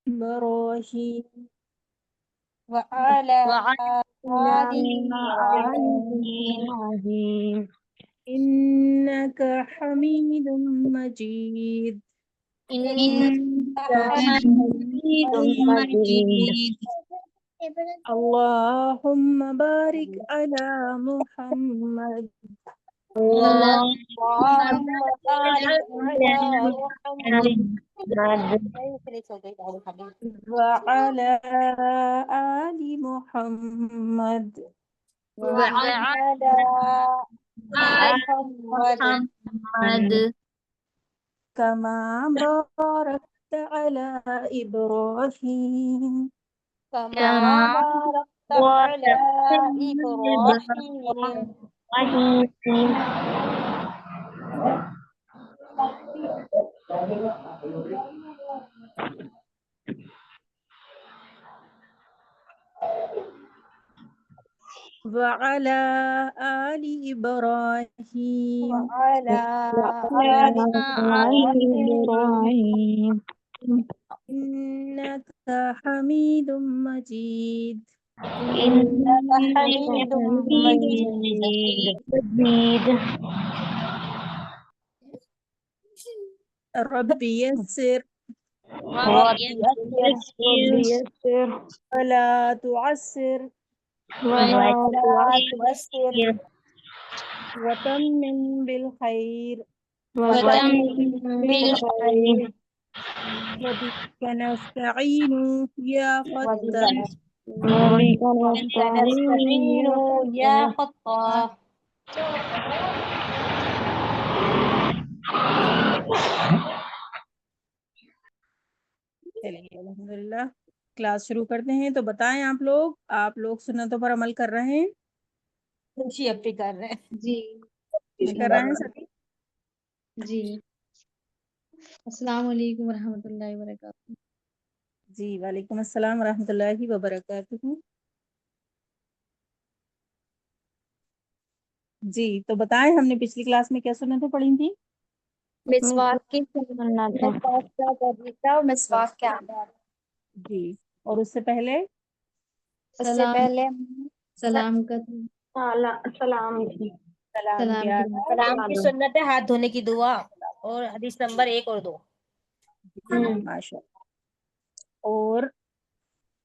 إبراهيم وعلى وعلى آل آل إبراهيم إبراهيم إنك حميد مجيد إنك حميد مجيد. اللهم بارك على محمد اللهم بارك على محمد وعلى آل محمد وعلى محمد محمد كما باركت على إبراهيم كما باركت على إبراهيم وعلى آل إبراهيم وعلى آل إبراهيم إنك حميد مجيد إنك حميد مجيد رب يسر رب يسر ولا تعسر ولا تؤسر وتمم بالخير وتمم بالخير وبك نستعين يا فتاح وبك نستعين يا خطاب. چلیے الحمدللہ کلاس شروع کرتے ہیں. تو بتائیں آپ لوگ سنتوں پر عمل کر رہے ہیں؟ جی اب بھی کر رہے ہیں. جی کر رہے ہیں سبھی؟ جی السلام علیکم ورحمۃ اللہ وبرکاتہ. جی وعلیکم السلام ورحمۃ اللہ وبرکاتہ. جی تو بتائیں ہم نے پچھلی کلاس میں کیا سنتیں پڑھی تھیں؟ مسواک کی مسواک کیا کرنی تھا اور مسواک کیا آدھار. جی اور اس سے پہلے اس سے پہلے سلام کا سلام کیا تھا؟ سلام کی سنت ہے ہاتھ دھونے کی دعا اور حدیث نمبر 1 اور 2. ماشاء اللہ. اور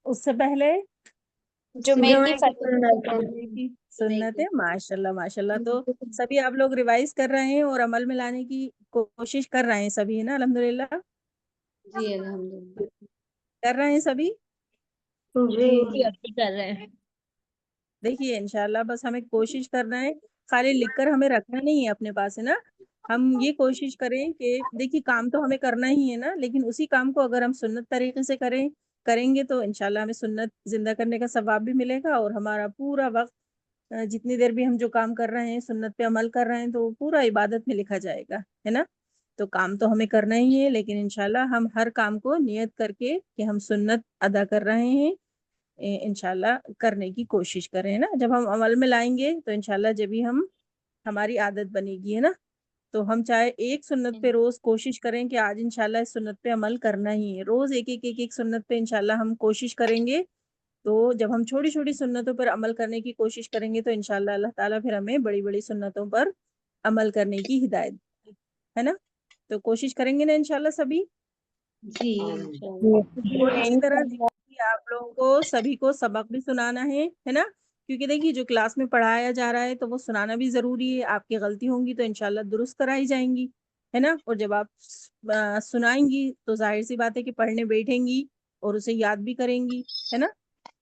اس سے پہلے جمعے کی سنت ہے. ماشاء اللہ ماشاء اللہ. تو سبھی آپ لوگ ریوائز کر رہے ہیں اور عمل میں لانے کی کوشش کر رہے ہیں سبھی نا الحمدللہ. جی الحمدللہ کر رہے ہیں سبھی. جی اب بھی کر رہے ہیں. دیکھیے انشاءاللہ بس ہمیں کوشش کرنا ہے. خالی لکھ کر ہمیں رکھنا نہیں ہے اپنے پاس ہے نا. ہم یہ کوشش کریں کہ دیکھیے کام تو ہمیں کرنا ہی ہے نا, لیکن اسی کام کو اگر ہم سنت طریقے سے کریں گے تو انشاءاللہ ہمیں سنت زندہ کرنے کا ثواب بھی ملے گا, اور ہمارا پورا وقت جتنی دیر بھی ہم جو کام کر رہے ہیں سنت پہ عمل کر رہے ہیں تو پورا عبادت میں لکھا جائے گا ہے نا. تو کام تو ہمیں کرنا ہی ہے, لیکن انشاءاللہ ہم ہر کام کو نیت کر کے کہ ہم سنت ادا کر رہے ہیں انشاءاللہ کرنے کی کوشش کریں نا. جب ہم عمل میں لائیں گے تو انشاءاللہ جب ہی ہماری عادت بنے گی ہے نا. تو ہم چاہے ایک سنت پہ روز کوشش کریں کہ آج انشاءاللہ اس سنت پہ عمل کرنا ہی ہے, روز ایک سنت پہ انشاءاللہ ہم کوشش کریں گے. تو جب ہم چھوٹی چھوٹی سنتوں پر عمل کرنے کی کوشش کریں گے تو انشاءاللہ اللہ تعالیٰ پھر ہمیں بڑی بڑی سنتوں پر عمل کرنے کی ہدایت ہے نا. تو کوشش کریں گے نا انشاءاللہ سبھی. جی اسی طرح آپ لوگوں کو سبھی کو سبق بھی سنانا ہے نا. کیونکہ دیکھیے جو کلاس میں پڑھایا جا رہا ہے تو وہ سنانا بھی ضروری ہے. آپ کی غلطی ہوں گی تو انشاءاللہ درست کرائی جائیں گی ہے نا. اور جب آپ سنائیں گی تو ظاہر سی بات ہے کہ پڑھنے بیٹھیں گی اور اسے یاد بھی کریں گی ہے نا.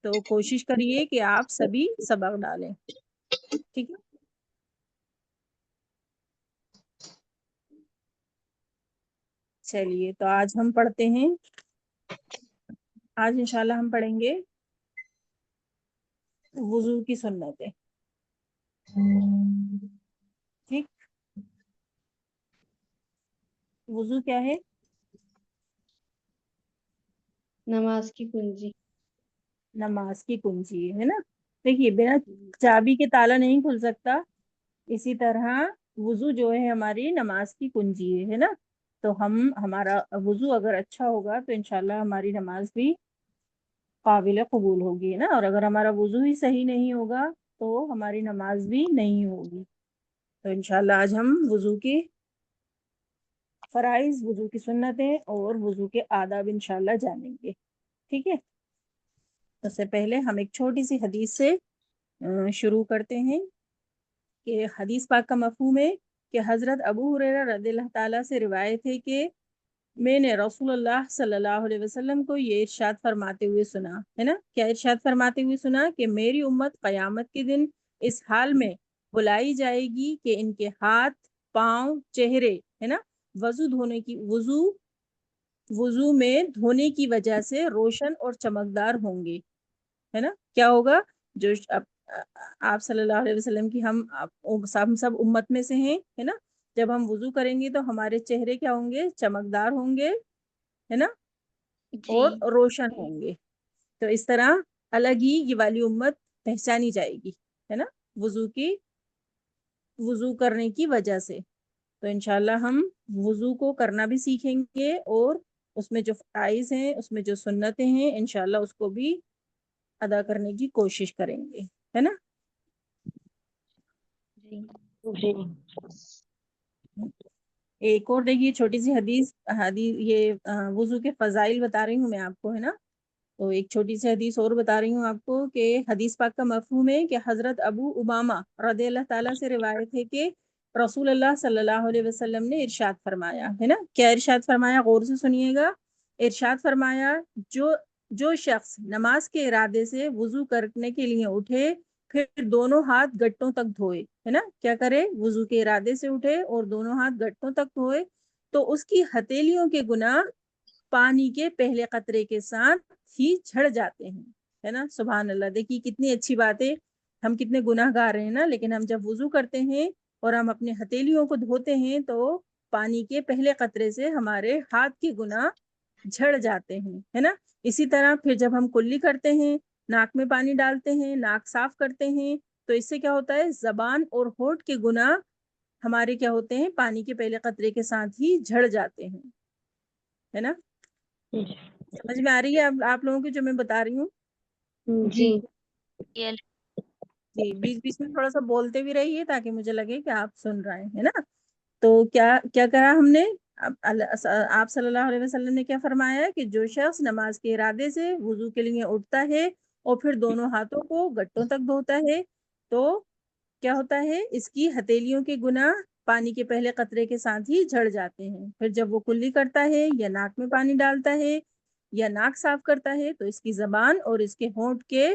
تو کوشش کریے کہ آپ سبھی سبق ڈالیں, ٹھیک ہے. چلیے تو آج ہم پڑھتے ہیں. آج انشاءاللہ ہم پڑھیں گے وضو کی سنتیں. ٹھیک, وضو کیا ہے؟ نماز کی کنجی. نماز کی کنجی ہے نا. دیکھیے بنا چابی کے تالا نہیں کھل سکتا, اسی طرح وضو جو ہے ہماری نماز کی کنجی ہے نا. تو ہمارا وضو اگر اچھا ہوگا تو انشاءاللہ ہماری نماز بھی قابل قبول ہوگی نا، اور اگر ہمارا وضو ہی صحیح نہیں ہوگا تو ہماری نماز بھی نہیں ہوگی. تو انشاءاللہ آج ہم وضو کی فرائض، وضو کی سنتیں اور وضو کے آداب انشاءاللہ جانیں گے. ٹھیک ہے، اس سے پہلے ہم ایک چھوٹی سی حدیث سے شروع کرتے ہیں کہ حدیث پاک کا مفہوم ہے کہ حضرت ابو ہریرہ رضی اللہ تعالیٰ سے روایت ہے کہ میں نے رسول اللہ صلی اللہ علیہ وسلم کو یہ ارشاد فرماتے ہوئے سنا ہے نا. کیا ارشاد فرماتے ہوئے سنا؟ کہ میری امت قیامت کے دن اس حال میں بلائی جائے گی کہ ان کے ہاتھ، پاؤں، چہرے ہے نا وضو میں دھونے کی وجہ سے روشن اور چمکدار ہوں گے. ہے نا، کیا ہوگا؟ جو آپ صلی اللہ علیہ وسلم کی ہم سب امت میں سے ہیں ہے نا. جب ہم وضو کریں گے تو ہمارے چہرے کیا ہوں گے؟ چمکدار ہوں گے ہے نا، اور روشن ہوں گے. تو اس طرح الگ ہی یہ والی امت پہچانی جائے گی ہے نا، وضو کرنے کی وجہ سے. تو انشاءاللہ ہم وضو کو کرنا بھی سیکھیں گے، اور اس میں جو فرائض ہیں، اس میں جو سنتیں ہیں، انشاءاللہ اس کو بھی ادا کرنے کی کوشش کریں گے ہے نا. جی ایک اور دیکھیے چھوٹی سی حدیث یہ وضو کے فضائل بتا رہی ہوں میں آپ کو ہے نا. تو ایک چھوٹی سی حدیث اور بتا رہی ہوں آپ کو کہ حدیث پاک کا مفہوم ہے کہ حضرت ابو امامہ رضی اللہ تعالیٰ سے روایت ہے کہ رسول اللہ صلی اللہ علیہ وسلم نے ارشاد فرمایا ہے نا. کیا ارشاد فرمایا؟ غور سے سنیے گا. ارشاد فرمایا جو شخص نماز کے ارادے سے وضو کرنے کے لیے اٹھے پھر دونوں ہاتھ گٹوں تک دھوئے ہے نا. کیا کرے؟ وضو کے ارادے سے اٹھے اور دونوں ہاتھ گٹوں تک دھوئے تو اس کی ہتھیلیوں کے گناہ پانی کے پہلے قطرے کے ساتھ ہی جھڑ جاتے ہیں ہے نا. سبحان اللہ، دیکھیے کتنی اچھی بات ہے. ہم کتنے گناہ گار ہیں نا، لیکن ہم جب وضو کرتے ہیں اور ہم اپنے ہتھیلیوں کو دھوتے ہیں تو پانی کے پہلے قطرے سے ہمارے ہاتھ کے گناہ جھڑ جاتے ہیں ہے نا. اسی طرح پھر جب ہم کلی کرتے ہیں، ناک میں پانی ڈالتے ہیں، ناک صاف کرتے ہیں، تو اس سے کیا ہوتا ہے؟ زبان اور ہونٹ کے گناہ ہمارے کیا ہوتے ہیں؟ پانی کے پہلے قطرے کے ساتھ ہی جھڑ جاتے ہیں ہے نا. سمجھ میں آ رہی ہے آپ لوگوں کی جو میں بتا رہی ہوں؟ جی جی، بیچ بیچ میں تھوڑا سا بولتے بھی رہیے تاکہ مجھے لگے کہ آپ سن رہے ہیں نا. تو کیا کرا ہم نے؟ آپ صلی اللہ علیہ وسلم نے کیا فرمایا کہ جو شخص نماز کے ارادے سے وضو کے لیے اٹھتا ہے اور پھر دونوں ہاتھوں کو گٹوں تک دھوتا ہے تو کیا ہوتا ہے؟ اس کی ہتھیلیوں کے گناہ پانی کے پہلے قطرے کے ساتھ ہی جھڑ جاتے ہیں. پھر جب وہ کلی کرتا ہے یا ناک میں پانی ڈالتا ہے یا ناک صاف کرتا ہے تو اس کی زبان اور اس کے ہونٹ کے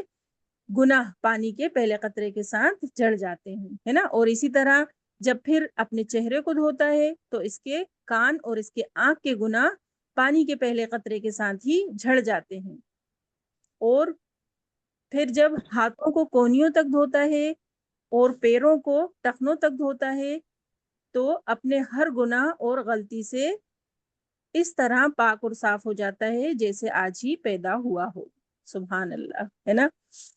گناہ پانی کے پہلے قطرے کے ساتھ جڑ جاتے ہیں ہے نا. اور اسی طرح جب پھر اپنے چہرے کو دھوتا ہے تو اس کے کان اور اس کے آنکھ کے گناہ پانی کے پہلے قطرے کے ساتھ ہی جھڑ جاتے ہیں. اور پھر جب ہاتھوں کو کونیوں تک دھوتا ہے اور پیروں کو ٹخنوں تک دھوتا ہے تو اپنے ہر گناہ اور غلطی سے اس طرح پاک اور صاف ہو جاتا ہے جیسے آج ہی پیدا ہوا ہو. سبحان اللہ ہے نا.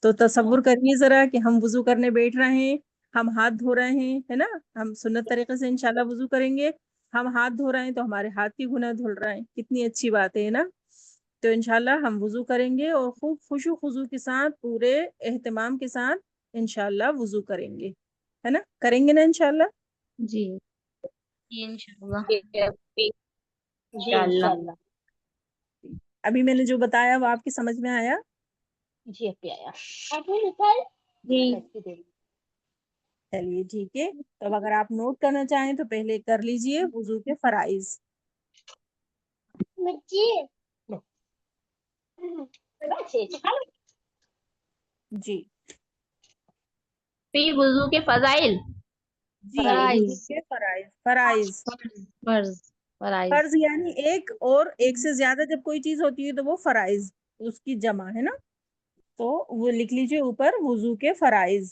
تو تصور کریے ذرا کہ ہم وضو کرنے بیٹھ رہے ہیں، ہم ہاتھ دھو رہے ہیں ہے نا. ہم سنت طریقے سے انشاءاللہ وضو کریں گے، ہم ہاتھ دھو رہے ہیں تو ہمارے ہاتھ کی گناہ دھل رہے ہیں. کتنی اچھی بات ہے نا. تو انشاءاللہ ہم وضو کریں گے اور خوب خشوع خضوع کے ساتھ پورے اہتمام کے ساتھ انشاءاللہ وضو کریں گے ہے نا. کریں گے نا انشاءاللہ؟ جی انشاءاللہ. ابھی میں نے جو بتایا وہ آپ کی سمجھ میں آیا؟ جی ابھی آیا. آپ نے لکھا ہے؟ جی چلیے ٹھیک ہے. تو اب اگر آپ نوٹ کرنا چاہیں تو پہلے کر لیجئے وضو کے فرائض. جی پھر وضو کے فضائل. جی فرائض. وضو کے فرائض فرض فرائض. فرض یعنی ایک، اور ایک سے زیادہ جب کوئی چیز ہوتی ہے تو وہ فرائض اس کی جمع ہے نا. تو وہ لکھ لیجئے اوپر وضو کے فرائض.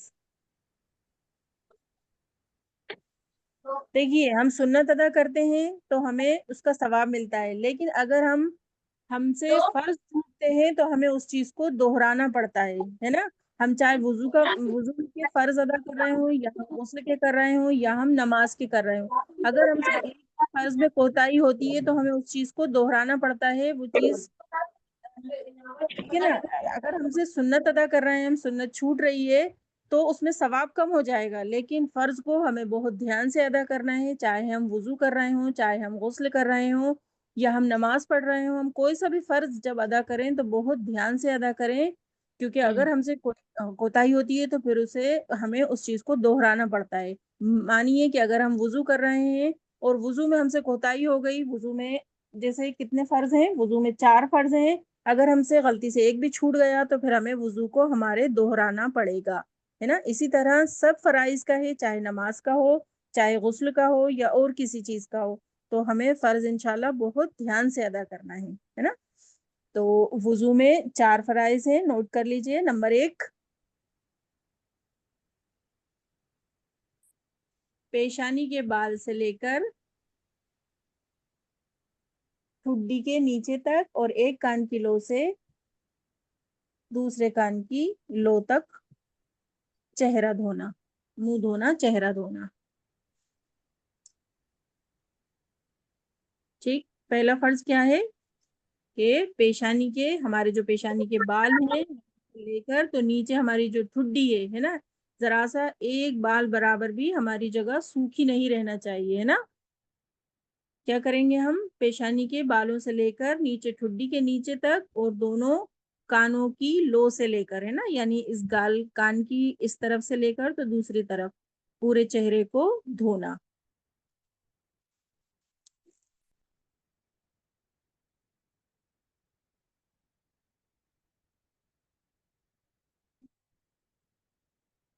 دیکھیے ہم سنت ادا کرتے ہیں تو ہمیں اس کا ثواب ملتا ہے، لیکن اگر ہم سے فرض چھوٹتے ہیں تو ہمیں اس چیز کو دہرانا پڑتا ہے نا. ہم چاہے وضو کے فرض ادا کر رہے ہوں یا ہم غسل کے کر رہے ہوں یا ہم نماز کے کر رہے ہوں، اگر ہم سے ایک فرض میں کوتاہی ہوتی ہے تو ہمیں اس چیز کو دہرانا پڑتا ہے، وہ چیز ٹھیک ہے نا. اگر ہم سے سنت ادا کر رہے ہیں، ہم سنت چھوٹ رہی ہے تو اس میں ثواب کم ہو جائے گا، لیکن فرض کو ہمیں بہت دھیان سے ادا کرنا ہے، چاہے ہم وضو کر رہے ہوں، چاہے ہم غسل کر رہے ہوں، یا ہم نماز پڑھ رہے ہوں. ہم کوئی سا بھی فرض جب ادا کریں تو بہت دھیان سے ادا کریں، کیونکہ اگر ہم سے کوتاہی ہوتی ہے تو پھر اسے ہمیں اس چیز کو دہرانا پڑتا ہے. مانیے کہ اگر ہم وضو کر رہے ہیں اور وضو میں ہم سے کوتاہی ہو گئی، وضو میں جیسے کتنے فرض ہیں، وضو میں 4 فرض ہیں، اگر ہم سے غلطی سے ایک بھی چھوٹ گیا تو پھر ہمیں وضو کو ہمارے دہرانا پڑے گا، ہے نا. اسی طرح سب فرائض کا ہے، چاہے نماز کا ہو، چاہے غسل کا ہو، یا اور کسی چیز کا ہو، تو ہمیں فرض انشاءاللہ بہت دھیان سے ادا کرنا ہے نا. تو وضو میں 4 فرائض ہیں، نوٹ کر لیجئے. نمبر 1، پیشانی کے بال سے لے کر ٹھڈی کے نیچے تک اور ایک کان کی لو سے دوسرے کان کی لو تک چہرہ دھونا، منہ دھونا، چہرہ دھونا. ٹھیک. پہلا فرض کیا ہے کہ پیشانی کے، ہمارے جو پیشانی کے بال ہیں لے کر تو نیچے ہماری جو ٹھڈی ہے نا، ذرا سا ایک بال برابر بھی ہماری جگہ سوکھی نہیں رہنا چاہیے، ہے نا. کیا کریں گے ہم؟ پیشانی کے بالوں سے لے کر نیچے ٹھڈی کے نیچے تک اور دونوں کانوں کی لو سے لے کر، ہے نا، یعنی اس گال کان کی اس طرف سے لے کر تو دوسری طرف پورے چہرے کو دھونا.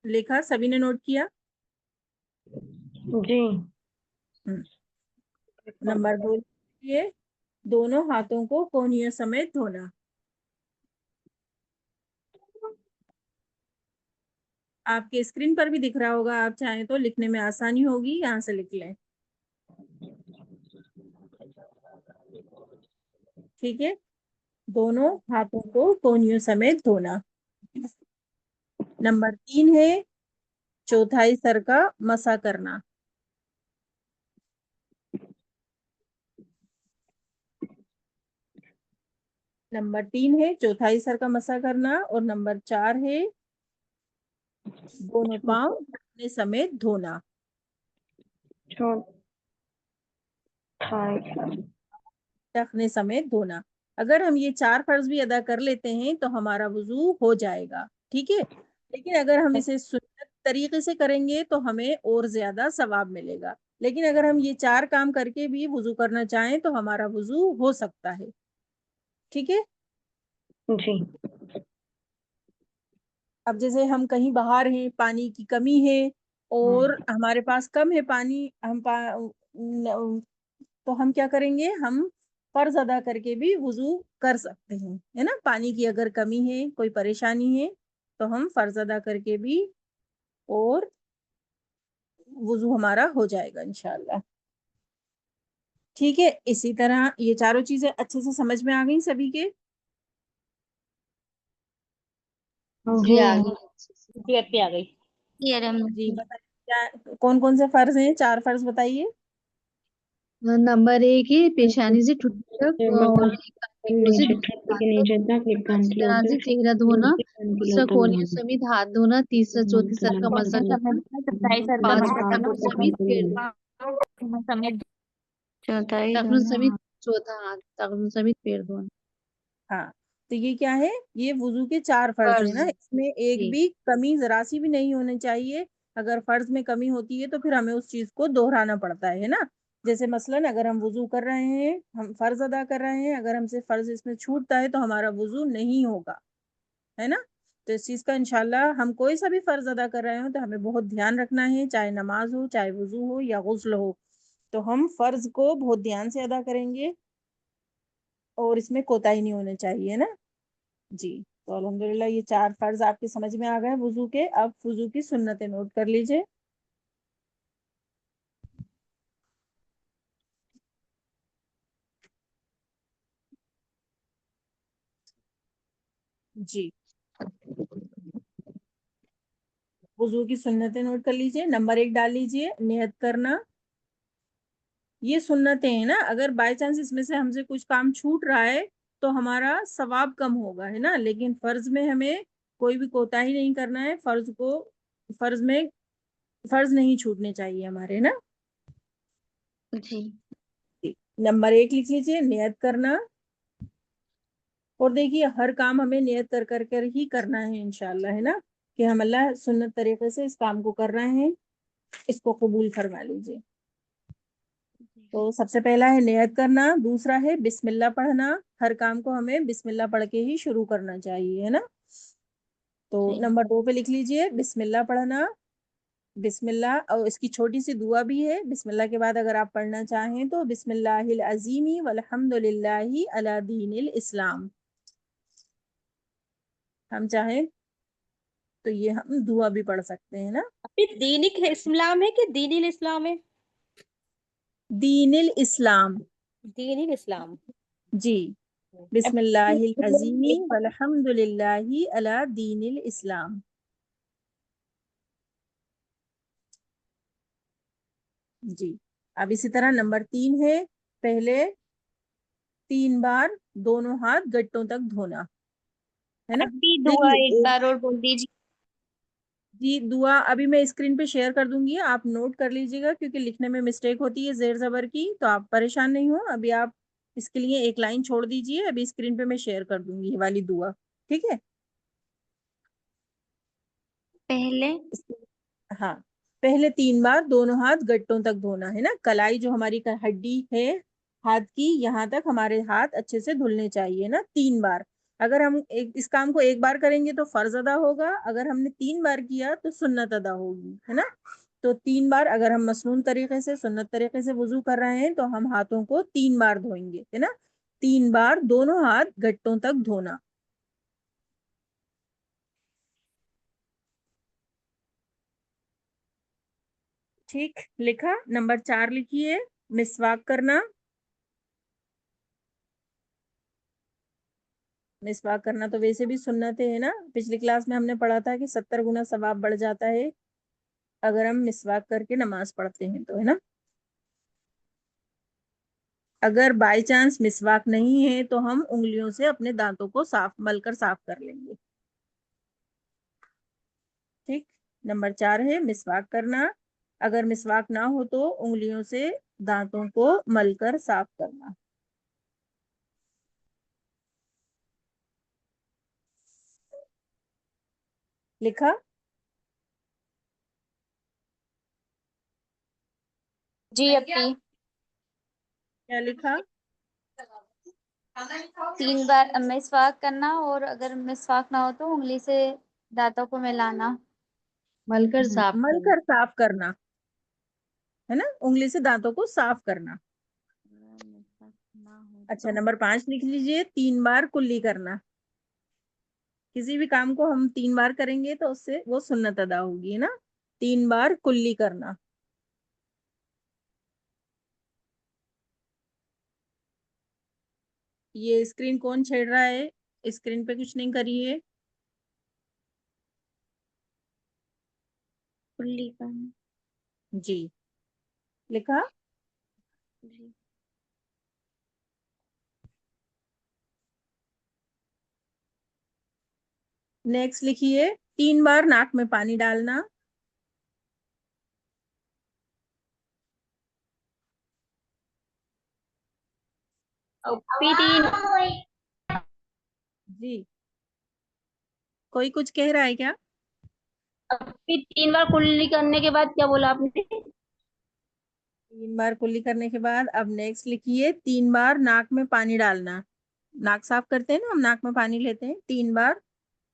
لکھا؟ سبھی نے نوٹ کیا؟ جی. نمبر 2، یہ دونوں ہاتھوں کو کونیوں سمیت دھونا. آپ کے اسکرین پر بھی دکھ رہا ہوگا، آپ چاہیں تو لکھنے میں آسانی ہوگی، یہاں سے لکھ لیں. ٹھیک ہے، دونوں ہاتھوں کو کونیوں سمیت دھونا. نمبر 3 ہے چوتھائی سر کا مسح کرنا. نمبر 3 ہے چوتھائی سر کا مسح کرنا، اور نمبر 4 ہے دونوں پاؤں ٹخنے سمیت دھونا. ٹخنے سمیت دھونا. اگر ہم یہ 4 فرض بھی ادا کر لیتے ہیں تو ہمارا وضو ہو جائے گا، ٹھیک ہے. لیکن اگر ہم اسے سنت طریقے سے کریں گے تو ہمیں اور زیادہ ثواب ملے گا. لیکن اگر ہم یہ 4 کام کر کے بھی وضو کرنا چاہیں تو ہمارا وضو ہو سکتا ہے، ٹھیک ہے. جی. اب جیسے ہم کہیں باہر ہیں، پانی کی کمی ہے اور ہمارے پاس کم ہے پانی، تو ہم کیا کریں گے؟ ہم فرض ادا کر کے بھی وضو کر سکتے ہیں، ہے نا. پانی کی اگر کمی ہے، کوئی پریشانی ہے تو ہم فرض ادا کر کے بھی اور وضو ہمارا ہو جائے گا انشاءاللہ. ٹھیک ہے. اسی طرح یہ چاروں چیزیں اچھے سے سمجھ میں آ گئی سبھی کے؟ جی آگے. جی. آ گئی. جی بتائیے، کون کون سے فرض ہیں؟ 4 فرض بتائیے. نمبر 1 ہے پیشانی سے ٹھڈی تک اور ایک کان کی لو سے اچھی طرح سے چہرہ دھونا. دوسرا کونیوں سمیت ہاتھ دھونا. تیسرا چوتھے سر کا مسح کرنا. چوتھائی سر کا مسح پانچواں کرنا. ٹخنوں سمیت پیر سمیت چوتھائی ٹخنوں سمیت چوتھا ہاتھ ٹخنوں سمیت پیر دھونا. ہاں، تو یہ کیا ہے؟ یہ وضو کے 4 فرض ہیں نا، اس میں ایک جی بھی کمی ذرا سی بھی نہیں ہونی چاہیے. اگر فرض میں کمی ہوتی ہے تو پھر ہمیں اس چیز کو دہرانا پڑتا ہے نا. جیسے مثلاً اگر ہم وضو کر رہے ہیں، ہم فرض ادا کر رہے ہیں، اگر ہم سے فرض اس میں چھوٹتا ہے تو ہمارا وضو نہیں ہوگا، ہے نا. تو اس چیز کا انشاءاللہ ہم کوئی سا بھی فرض ادا کر رہے ہوں تو ہمیں بہت دھیان رکھنا ہے، چاہے نماز ہو، چاہے وضو ہو یا غسل ہو، تو ہم فرض کو بہت دھیان سے ادا کریں گے اور اس میں کوتاہی نہیں ہونے چاہیے نا. جی. تو الحمدللہ یہ 4 فرض آپ کے سمجھ میں آ گئے وضو کے. اب وضو کی سنتیں نوٹ کر لیجئے. جی، وضو کی سنتیں نوٹ کر لیجئے. نمبر 1 ڈال لیجئے، نیت کرنا. یہ سنتیں ہیں نا, اگر بائی چانس اس میں سے ہم سے کچھ کام چھوٹ رہا ہے تو ہمارا ثواب کم ہوگا, ہے نا, لیکن فرض میں ہمیں کوئی بھی کوتاہی نہیں کرنا ہے, فرض نہیں چھوٹنے چاہیے ہمارے, نا. جی. نمبر 1 لکھ لیجیے, نیت کرنا. اور دیکھیے ہر کام ہمیں نیت کر ہی کرنا ہے انشاءاللہ, ہے نا, کہ ہم اللہ سنت طریقے سے اس کام کو کر رہے ہیں, اس کو قبول فرما لیجیے. تو سب سے پہلا ہے نیت کرنا, دوسرا ہے بسم اللہ پڑھنا. ہر کام کو ہمیں بسم اللہ پڑھ کے ہی شروع کرنا چاہیے, ہے نا. تو نمبر 2 پہ لکھ لیجیے بسم اللہ پڑھنا. بسم اللہ, اور اس کی چھوٹی سی دعا بھی ہے, بسم اللہ کے بعد اگر آپ پڑھنا چاہیں تو بسم اللہ العظیم والحمد للہ علی دین الاسلام, ہم چاہیں تو یہ ہم دعا بھی پڑھ سکتے ہیں, نا. دین اسلام ہے کہ دین الاسلام ہے؟ دین الاسلام. دین الاسلام. جی, بسم اللہ العظیم والحمد للہ علی دین الاسلام. جی, اب اسی طرح نمبر 3 ہے, پہلے 3 بار دونوں ہاتھ گٹوں تک دھونا, ہے نا. ابھی دعا ایک بار اور بول دیجیے. جی, دعا ابھی میں اسکرین پہ شیئر کر دوں گی, آپ نوٹ کر لیجیے گا, کیونکہ لکھنے میں مسٹیک ہوتی ہے زیر زبر کی, تو آپ پریشان نہیں ہو. ابھی آپ اس کے لیے ایک لائن چھوڑ دیجیے, ابھی اسکرین پہ میں شیئر کر دوں گی یہ والی دعا, ٹھیک ہے. پہلے ہاں, پہلے 3 بار دونوں ہاتھ گٹوں تک دھونا, ہے نا. کلائی جو ہماری ہڈی ہے ہاتھ کی, یہاں تک ہمارے ہاتھ اچھے سے دھلنے چاہیے, نا, 3 بار. اگر ہم اس کام کو 1 بار کریں گے تو فرض ادا ہوگا, اگر ہم نے 3 بار کیا تو سنت ادا ہوگی, ہے نا. تو 3 بار اگر ہم مسنون طریقے سے سنت طریقے سے وضو کر رہے ہیں تو ہم ہاتھوں کو 3 بار دھوئیں گے, ہے نا. 3 بار دونوں ہاتھ گٹوں تک دھونا. ٹھیک, لکھا. نمبر 4 لکھیے, مسواک کرنا. مسواک کرنا تو ویسے بھی سنت ہے, نا. پچھلی کلاس میں ہم نے پڑھا تھا کہ 70 گنا ثواب بڑھ جاتا ہے اگر ہم مسواک کر کے نماز پڑھتے ہیں تو, ہے نا. اگر بائی چانس مسواک نہیں ہے تو ہم انگلیوں سے اپنے دانتوں کو مل کر صاف کر لیں گے. ٹھیک, نمبر 4 ہے مسواک کرنا. اگر مسواک نہ ہو تو انگلیوں سے دانتوں کو مل کر صاف کرنا. لکھا. جی اپی. کیا لکھا؟ 3 بار مسواک کرنا, اور اگر مسواک نہ ہو تو انگلی سے دانتوں کو ملانا. مل کر صاف مل کرنا. کر صاف کرنا, ہے نا, انگلی سے دانتوں کو صاف کرنا. اچھا, نمبر 5 لکھ لیجئے, 3 بار کلی کرنا. کسی بھی کام کو ہم 3 بار کریں گے تو اس سے وہ سنت ادا ہوگی, نا. 3 بار کلی کرنا. یہ اسکرین کون چھیڑ رہا ہے؟ اسکرین پہ کچھ نہیں کریے. کلی کرنا. جی, لکھا. جی. نیکسٹ لکھیے, 3 بار ناک میں پانی ڈالنا. جی, کوئی کچھ کہہ رہا ہے کیا؟ 3 بار کلی کرنے کے بعد کیا بولا آپ نے؟ 3 بار کلی کرنے کے بعد اب نیکسٹ لکھیے, 3 بار ناک میں پانی ڈالنا. ناک صاف کرتے ہیں نا ہم, ناک میں پانی لیتے ہیں, 3 بار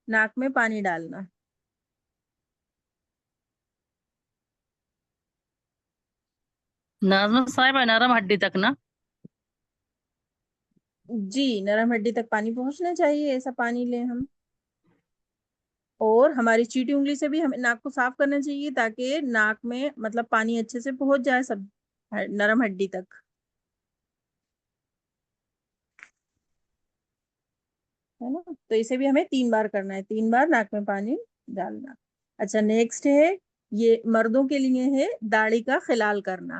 ناک میں پانی ڈالنا. نازم صاحب نرم ہڈی تک نا؟ جی, نرم ہڈی تک پانی پہنچنا چاہیے, ایسا پانی لیں ہم. اور ہماری چیٹی انگلی سے بھی ہمیں ناک کو صاف کرنا چاہیے تاکہ ناک میں مطلب پانی اچھے سے پہنچ جائے سب نرم ہڈی تک, ہے نا. تو اسے بھی ہمیں 3 بار کرنا ہے, 3 بار ناک میں پانی ڈالنا. اچھا, نیکسٹ ہے, یہ مردوں کے لیے ہے, داڑھی کا خلال کرنا.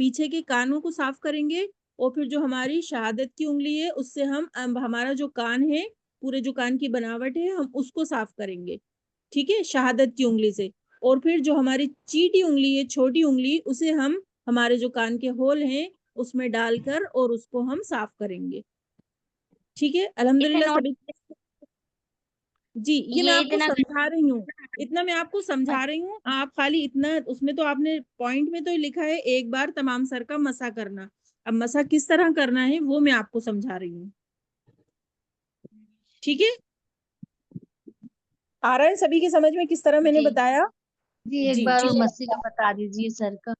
پیچھے کے کانوں کو صاف کریں گے اور پھر جو ہماری شہادت کی انگلی ہے اس سے ہم ہمارا جو کان ہے پورے جو کان کی بناوٹ ہے ہم اس کو صاف کریں گے، ٹھیک ہے، شہادت کی انگلی سے. اور پھر جو ہماری چیٹی انگلی ہے چھوٹی انگلی اسے ہم ہمارے جو کان کے ہول ہیں اس میں ڈال کر اور اس کو ہم صاف کریں گے، ٹھیک ہے. الحمدللہ نوٹ سبھی جی یہ میں یہ آپ کو اتنا سمجھا رہی ہوں، اتنا میں آپ کو سمجھا رہی ہوں. آپ خالی اتنا اس میں تو آپ نے پوائنٹ میں تو لکھا ہے ایک بار تمام سر کا مسح کرنا. اب مسح کس طرح کرنا ہے وہ میں آپ کو سمجھا رہی ہوں، ٹھیک ہے. آ رہا ہے سبھی کی سمجھ میں کس طرح میں نے جی بتایا؟ جی ایک جی بار ٹھیک اور ہے. مسئلہ بتا دیجیے سر کا.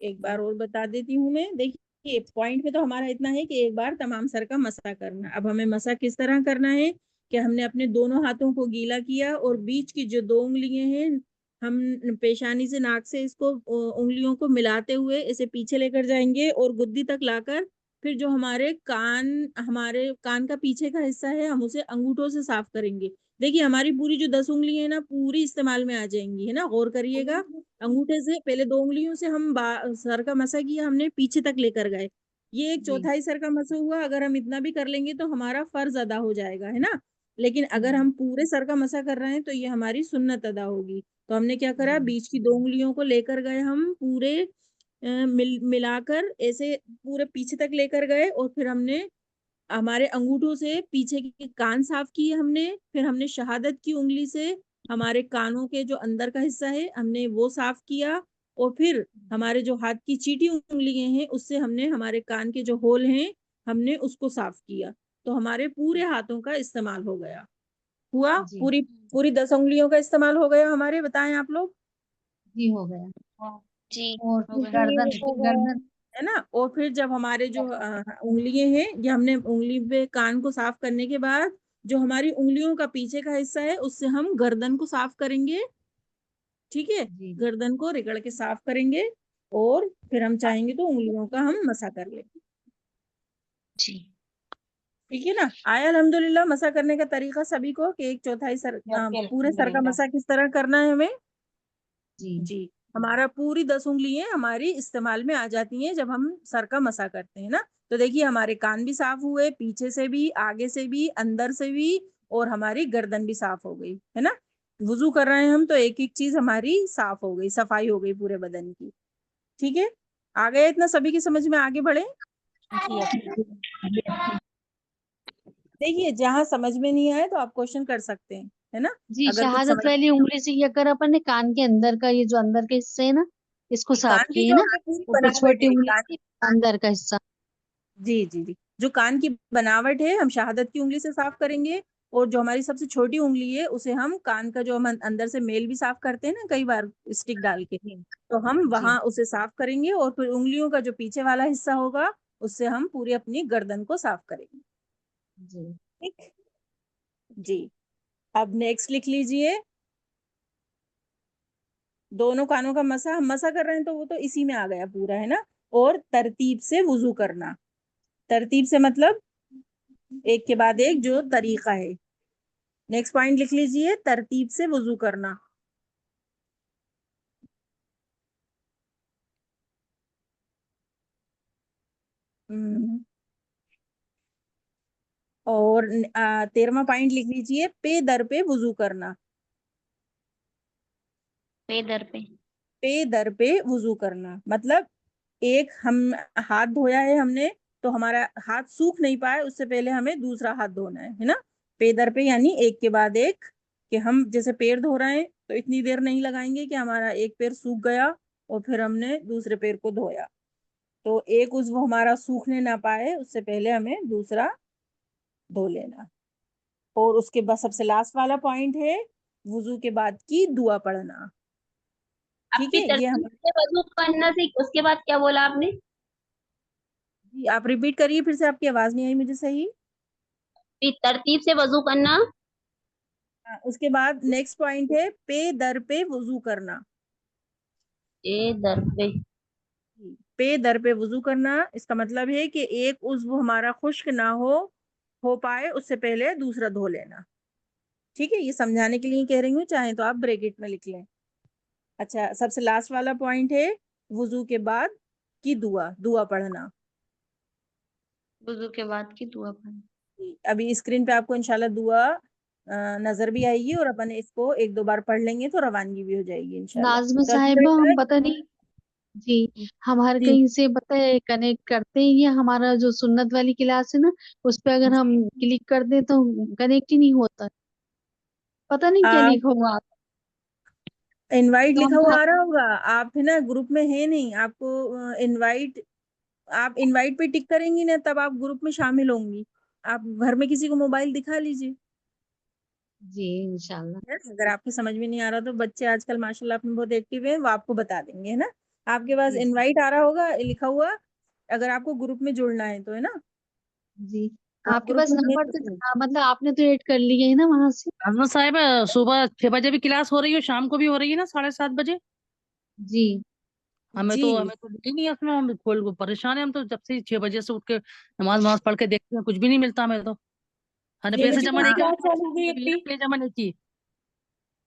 ایک بار اور بتا دیتی ہوں میں. دیکھیے پوائنٹ میں تو ہمارا اتنا ہے کہ ایک بار تمام سر کا مسح کرنا. اب ہمیں مسح کس طرح کرنا ہے کہ ہم نے اپنے دونوں ہاتھوں کو گیلا کیا اور بیچ کی جو 2 انگلیاں ہیں ہم پیشانی سے ناک سے اس کو انگلیوں کو ملاتے ہوئے اسے پیچھے لے کر جائیں گے اور گدی تک لا کر پھر جو ہمارے کان کا پیچھے کا حصہ ہے ہم اسے انگوٹھوں سے صاف کریں گے. دیکھیے ہماری پوری جو 10 انگلیاں ہیں نا پوری استعمال میں آ جائیں گی، ہے نا. غور کریے گا، انگوٹھے سے پہلے 2 انگلیوں سے ہم سر کا مسح کیا ہم نے پیچھے تک لے کر گئے، یہ ایک جی چوتھائی سر کا مسح ہوا. اگر ہم اتنا بھی کر لیں گے تو ہمارا فرض ادا ہو جائے گا، ہے نا. لیکن اگر ہم پورے سر کا مسح کر رہے ہیں تو یہ ہماری سنت ادا ہوگی. تو ہم نے کیا کرا، بیچ کی 2 انگلیوں کو لے کر گئے ہم پورے ملا کر ایسے پورے پیچھے تک لے کر گئے اور پھر ہم نے ہمارے انگوٹھوں سے پیچھے کے کان صاف کیے ہم نے. پھر ہم نے شہادت کی انگلی سے ہمارے کانوں کے جو اندر کا حصہ ہے ہم نے وہ صاف کیا اور پھر ہمارے جو ہاتھ کی چیٹی انگلیاں ہیں اس سے ہم نے ہمارے کان کے جو ہول ہیں ہم نے اس کو صاف کیا. تو ہمارے پورے ہاتھوں کا استعمال ہو گیا، ہوا جی پوری 10 انگلیوں کا استعمال ہو گیا ہمارے. بتائیں آپ لوگ. جی ہو گیا. جی اور ہو پھر گیا. گردن ہے نا. اور پھر جب ہمارے جو انگلیاں ہیں یہ ہم نے انگلی پہ کان کو صاف کرنے کے بعد جو ہماری انگلیوں کا پیچھے کا حصہ ہے اس سے ہم گردن کو صاف کریں گے، ٹھیک ہے. جی گردن کو رگڑ کے صاف کریں گے اور پھر ہم چاہیں گے تو انگلیوں کا ہم مسح کر لیں، جی ٹھیک ہے نا. آیا الحمدللہ مسح کرنے کا طریقہ سبھی کو کہ ایک چوتھائی سر پورے سر کا مسح کس طرح کرنا ہے ہمیں. جی جی ہمارا پوری 10 انگلیاں ہماری استعمال میں آ جاتی ہیں جب ہم سر کا مسح کرتے ہیں نا. تو دیکھیے ہمارے کان بھی صاف ہوئے، پیچھے سے بھی، آگے سے بھی، اندر سے بھی، اور ہماری گردن بھی صاف ہو گئی، ہے نا. وضو کر رہے ہیں ہم تو ایک ایک چیز ہماری صاف ہو گئی، صفائی ہو گئی پورے بدن کی، ٹھیک ہے. آ گیا اتنا سبھی کی سمجھ میں؟ آگے بڑھیں. دیکھیے جہاں سمجھ میں نہیں آئے تو آپ کوشچن کر سکتے ہیں، ہے نا. جی اگر کچھ شہادت سمجھ والی انگلی سے کیا کرا اپن نے کان کے اندر کا یہ جو اندر کے حصے ہے نا اس کو صاف کان کی کیے جو نا. ہمیں پوری اور پھر بناوٹ چھوٹی ہے انگلی کان سے اندر کا حصہ. جی جی جی جو کان کی بناوٹ ہے ہم شہادت کی انگلی سے صاف کریں گے اور جو ہماری سب سے چھوٹی انگلی ہے اسے ہم کان کا جو ہم اندر سے میل بھی صاف کرتے ہیں نا کئی بار اسٹک ڈال کے، جی تو ہم جی وہاں اسے صاف کریں گے اور پھر انگلیوں کا جو پیچھے والا حصہ ہوگا اس سے ہم پوری اپنی گردن کو صاف کریں گے، جی ٹھیک. جی اب نیکسٹ لکھ لیجئے. دونوں کانوں کا مسح ہم مسح کر رہے ہیں تو وہ تو اسی میں آ گیا پورا، ہے نا. اور ترتیب سے وضو کرنا. ترتیب سے مطلب ایک کے بعد ایک جو طریقہ ہے. نیکسٹ پوائنٹ لکھ لیجئے، ترتیب سے وضو کرنا. اور 13واں پوائنٹ لکھ لیجئے، پے در پہ وضو کرنا. پے در پہ پے در پہ وضو کرنا مطلب ایک ہم ہاتھ دھویا ہے ہم نے تو ہمارا ہاتھ سوکھ نہیں پائے اس سے پہلے ہمیں دوسرا ہاتھ دھونا ہے نا. پے در پہ یعنی ایک کے بعد ایک، کہ ہم جیسے پیر دھو رہے ہیں تو اتنی دیر نہیں لگائیں گے کہ ہمارا ایک پیر سوکھ گیا اور پھر ہم نے دوسرے پیر کو دھویا. تو ایک عضو ہمارا سوکھنے نہ پائے اس سے پہلے ہمیں دوسرا دھو لینا. اور اس کے بعد سب سے لاسٹ والا پوائنٹ ہے وضو کے بعد کی دعا پڑھنا. اب ٹھیک پھر ہے یہ ترتیب سے وضو کرنا سے اس کے بعد کیا بولا آپ نے؟ جی آپ ریپیٹ کریے پھر سے، آپ کی آواز نہیں آئی مجھے صحیح. پھر ترتیب سے وضو کرنا. اس کے بعد نیکسٹ پوائنٹ ہے پے در پہ وضو کرنا. پے در پہ پے در پہ وضو کرنا اس کا مطلب ہے کہ ایک عضو ہمارا خشک نہ ہو پائے اس سے پہلے دوسرا دھو لینا. ٹھیک ہے یہ سمجھانے کے لیے کہہ رہی ہوں، چاہیں تو آپ بریکٹ میں لکھ لیں. اچھا سب سے لاسٹ والا پوائنٹ ہے وضو کے بعد کی دعا پڑھنا. وضو کے بعد کی دعا پڑھنا. ابھی اسکرین پہ آپ کو انشاءاللہ دعا نظر بھی آئے گی اور اپن اس کو ایک دو بار پڑھ لیں گے تو روانگی بھی ہو جائے گی انشاءاللہ. ناظمہ تو صاحبہ ہم پتہ نہیں جی ہمارے جی کہیں سے پتہ ہے کنیکٹ کرتے ہیں یہ ہمارا جو سنت والی کلاس ہے نا اس پہ اگر ہم کلک کر دیں تو کنیکٹ ہی نہیں ہوتا. پتہ نہیں کیا آپ لکھا ہوا انوائٹ تو لکھا ہم ہوا آ رہا ہوگا. آپ ہے نا گروپ میں ہے نہیں, آپ کو انوائٹ, آپ انوائٹ پہ ٹک کریں گی نا تب آپ گروپ میں شامل ہوں گی. آپ گھر میں کسی کو موبائل دکھا لیجیے. جی انشاءاللہ. اگر آپ کو سمجھ میں نہیں آ رہا تو بچے آج کل ماشاءاللہ اپنے بہت ایکٹیو ہیں, وہ آپ کو بتا دیں گے, ہے نا. آپ کے پاس جی انوائٹ آ رہا ہوگا لکھا ہوا, اگر آپ کو گروپ میں جڑنا ہے تو, ہے نا. جی آپ کے گروپ پاس میں نمبر ہیں تو مطلب آپ نے تو ایڈ کر لیے ہے نا وہاں سے. ناظمہ صاحب صبح 6 بجے بھی کلاس ہو رہی ہے, شام کو بھی ہو رہی ہے نا 7:30 بجے. جی ہمیں جی تو ملی نہیں ہے اس میں, ہم پریشان ہیں. ہم تو جب سے 6 بجے سے اٹھ کے نماز پڑھ کے دیکھتے ہیں, کچھ بھی نہیں ملتا ہمیں تو. ہم نے 6 پیسے بجے جمع کون نہیں سی کیے, کلاس چالو ہو گئی اپنی؟ پیسے جمع نہیں کی.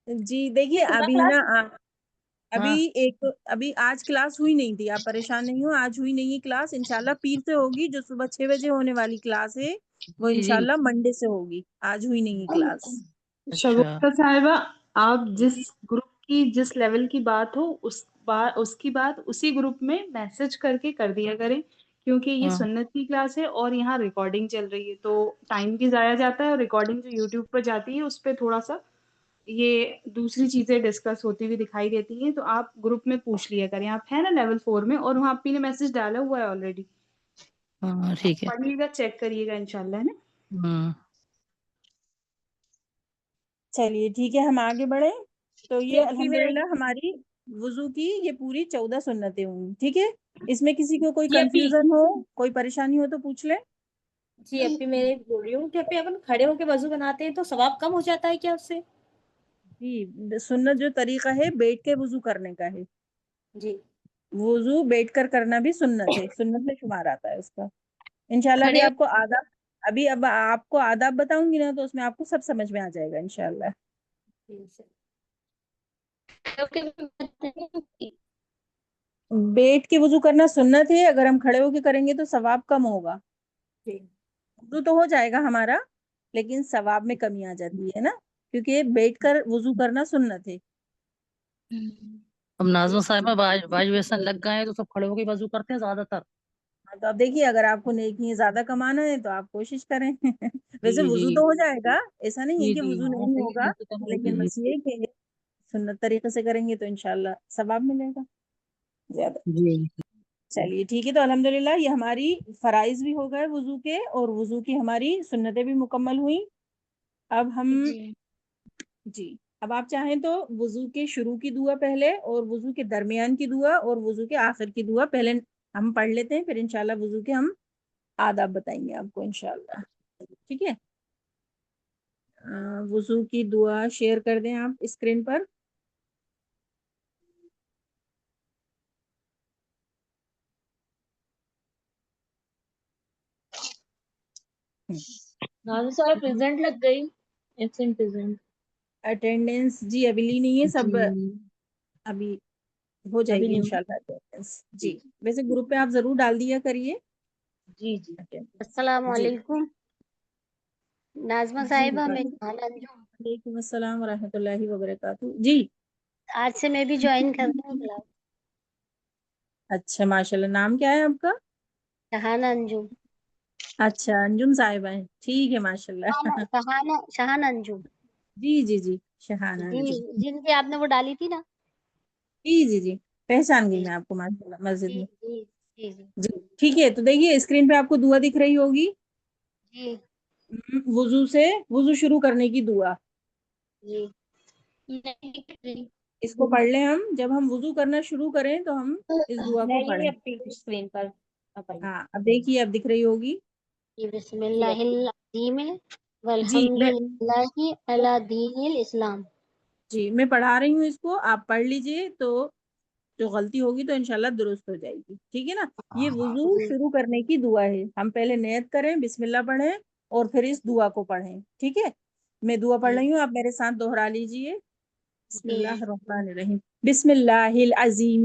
جی دیکھیے صبح ابھی ہے کلاس نا, ہاں ابھی آج کلاس ہوئی نہیں تھی, آپ پریشان نہیں ہو, آج ہوئی نہیں ہے کلاس. انشاءاللہ پیر سے ہوگی. جو صبح 6 بجے ہونے والی کلاس ہے وہ جی جی انشاءاللہ منڈے سے ہوگی. آج ہوئی نہیں ہے کلاس. اچھا شگفتہ صاحبہ, آپ جس گروپ کی جس لیول کی بات ہو اس کی بات اسی گروپ میں میسج کر کے کر دیا کریں, کیونکہ یہ ہاں سنت کی کلاس ہے اور یہاں ریکارڈنگ چل رہی ہے تو ٹائم بھی ضائع جاتا ہے, اور ریکارڈنگ جو یوٹیوب پر جاتی ہے اس پہ تھوڑا سا یہ دوسری چیزیں ڈسکس ہوتی ہوئی دکھائی دیتی ہیں. تو آپ گروپ میں پوچھ لیا کریں. آپ ہیں نا لیول 4 میں, اور وہاں آپ نے میسج ڈالا ہوا ہے آلریڈی, ہاں ٹھیک ہے. پڑھیے گا, چیک کریے گا انشاءاللہ, ہے نا. ہاں چلیے ٹھیک ہے, ہم آگے بڑھیں. تو جی یہ اپی میں الحمدللہ ہماری وضو کی یہ پوری 14 سنتیں ہوں. ٹھیک ہے, اس میں کسی کو کوئی جی اپی کنفیوژن ہو, کوئی پریشانی ہو تو پوچھ لیں. جی اپی میں بول رہی ہوں کہ اپی اپن کھڑے ہو کے وضو بناتے ہیں تو ثواب کم ہو جاتا ہے کیا اس سے؟ جی سنت جو طریقہ ہے بیٹھ کے وضو کرنے کا ہے. جی وضو بیٹھ کر کرنا بھی سنت ہے, سنت میں شمار آتا ہے اس کا. انشاءاللہ ابھی کھڑے آپ کو اب آپ کو آداب بتاؤں گی نا تو اس میں آپ کو سب سمجھ میں آ جائے گا انشاءاللہ. بیٹھ کے وضو کرنا سنت ہے, اگر ہم کھڑے ہو کے کریں گے تو ثواب کم ہوگا. جی وضو تو ہو جائے گا ہمارا, لیکن ثواب میں کمی آ جاتی ہے نا, کیونکہ بیٹھ کر وضو کرنا سنت ہے. اب ناظمہ صاحبہ واج ویسن لگ گئے ہیں تو سب کھڑے ہو کے وضو کرتے ہیں زیادہ تر. تو اب دیکھیے اگر آپ کو نیکی زیادہ کمانا ہے تو آپ کوشش کریں. ویسے جی وضو جی تو ہو جائے گا, ایسا نہیں ہے جی کہ جی وضو ہاں نہیں صحیح ہوگا, ہے, لیکن جی بس یہ کہ سنت طریقے سے کریں گے تو انشاءاللہ ثواب ملے گا زیادہ. جی چلیے ٹھیک ہے, تو الحمدللہ یہ ہماری فرائض بھی ہو گئے وضو کے, اور وضو کی ہماری سنتیں بھی مکمل ہوئیں. اب ہم جی اب آپ چاہیں تو وضو کے شروع کی دعا پہلے, اور وضو کے درمیان کی دعا, اور وضو کے آخر کی دعا پہلے ہم پڑھ لیتے ہیں, پھر انشاءاللہ وضو کے ہم آداب بتائیں گے آپ کو انشاءاللہ. ٹھیک ہے, وضو کی دعا شیئر کر دیں آپ اسکرین پر. ناظر صاحب پریزنٹ لگ گئی, ایبسینٹ پریزنٹ. اٹینڈنس جی ابھی لی نہیں ہے, سب جی ابھی ہو جائے ابھی گی نہیں انشاءاللہ اٹینڈنس. جی ویسے گروپ پہ آپ ضرور ڈال دیا کریے جی جی. attendance. السلام جی علیکم ناظمہ جی صاحبہ, میں انجم. وعلیکم السلام ورحمۃ اللہ وبرکاتہ. جی آج سے میں بھی جوائن کر رہی ہوں کلاس. اچھا ماشاءاللہ, نام کیا ہے آپ کا؟ شہانہ انجم. اچھا انجم صاحبہ ہیں, ٹھیک ہے ماشاءاللہ. شہانہ انجم. جی جی جی شہانہ جی انجم. جن کی آپ نے وہ ڈالی تھی نا. جی جی جی پہچان گئی جی میں آپ کو ماشاءاللہ, مسجد جی میں. جی جی جی جی ٹھیک ہے, تو دیکھیے اسکرین پہ آپ کو دعا دکھ رہی ہوگی, جی وضو شروع کرنے کی دعا. جی اس کو پڑھ لیں ہم, جب ہم وضو کرنا شروع کریں تو ہم اس دعا کو نہیں پڑھیں. اپنی اسکرین پر. ہاں اب دیکھیے, اب دکھ رہی ہوگی. بسم اللہ العظیم جی والحمد للہ علی دین الاسلام. جی میں پڑھا رہی ہوں اس کو, آپ پڑھ لیجئے, تو جو غلطی ہوگی تو انشاءاللہ درست ہو جائے گی. ٹھیک ہے نا, یہ وضو جی شروع کرنے کی دعا ہے. ہم پہلے نیت کریں, بسم اللہ پڑھیں, اور پھر اس دعا کو پڑھیں. ٹھیک ہے, میں دعا پڑھ جی رہی ہوں, آپ میرے ساتھ دوہرا لیجئے. بسم جی اللہ الرحمن الرحیم. بسم اللہ العظیم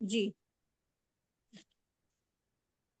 جی